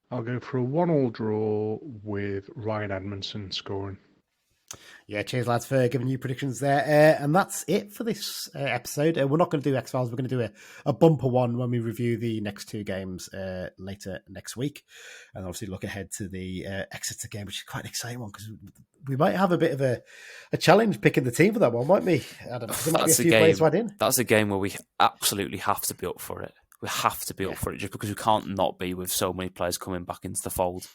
I: I'll go for a 1-1 draw with Ryan Edmondson scoring.
C: Yeah, cheers, lads, for giving you predictions there. And that's it for this episode. We're not going to do X-Files. We're going to do a bumper one when we review the next two games later next week. And obviously look ahead to the Exeter game, which is quite an exciting one, because we might have a bit of a challenge picking the team for that one, might we, Adam? There might be a few players to add in.
D: That's a game where we absolutely have to be up for it. We have to be up for it, just because we can't not be with so many players coming back into the fold.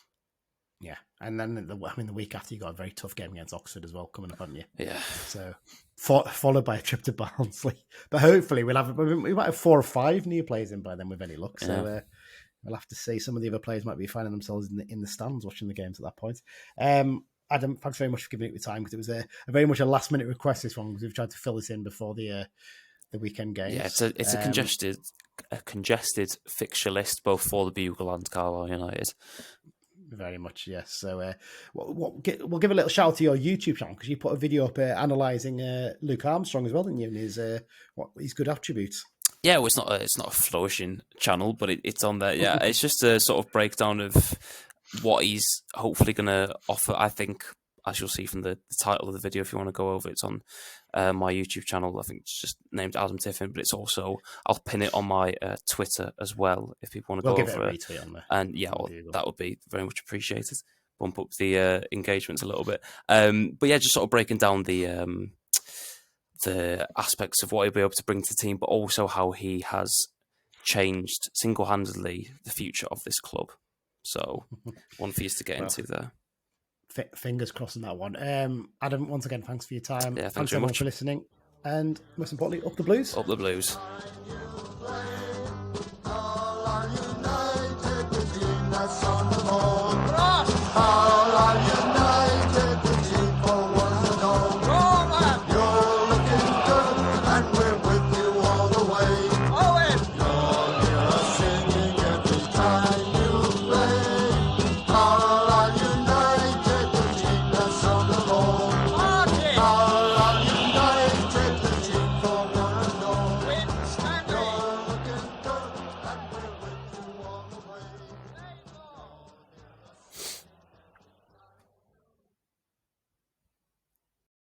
C: Yeah, and then the week after, you got a very tough game against Oxford as well coming up, haven't you?
D: Yeah.
C: So followed by a trip to Barnsley, but hopefully we might have 4 or 5 new players in by then with any luck. So we'll have to see. Some of the other players might be finding themselves in the stands watching the games at that point. Adam, thanks very much for giving it your time, because it was a very much a last minute request, this one, because we've tried to fill this in before the weekend games.
D: Yeah, it's a congested fixture list both for the Bugle and Carlisle United.
C: Very much, yes. So we'll give a little shout out to your YouTube channel, because you put a video up analysing Luke Armstrong as well, didn't you? And his good attributes.
D: Yeah, well, it's not a flourishing channel, but it's on there. Yeah, it's just a sort of breakdown of what he's hopefully going to offer. I think, as you'll see from the title of the video, if you want to go over, it's on my YouTube channel. I think it's just named Adam Tiffin, but it's also, I'll pin it on my Twitter as well if people want to go over it.
C: On there.
D: And yeah, that would be very much appreciated. Bump up the engagements a little bit. But yeah, just sort of breaking down the aspects of what he'll be able to bring to the team, but also how he has changed single-handedly the future of this club. So one for you to get into there.
C: Fingers crossed on that one. Adam, once again, thanks for your time.
D: Yeah,
C: thanks
D: very
C: everyone
D: much
C: for listening. And most importantly, up the Blues.
D: Up the Blues.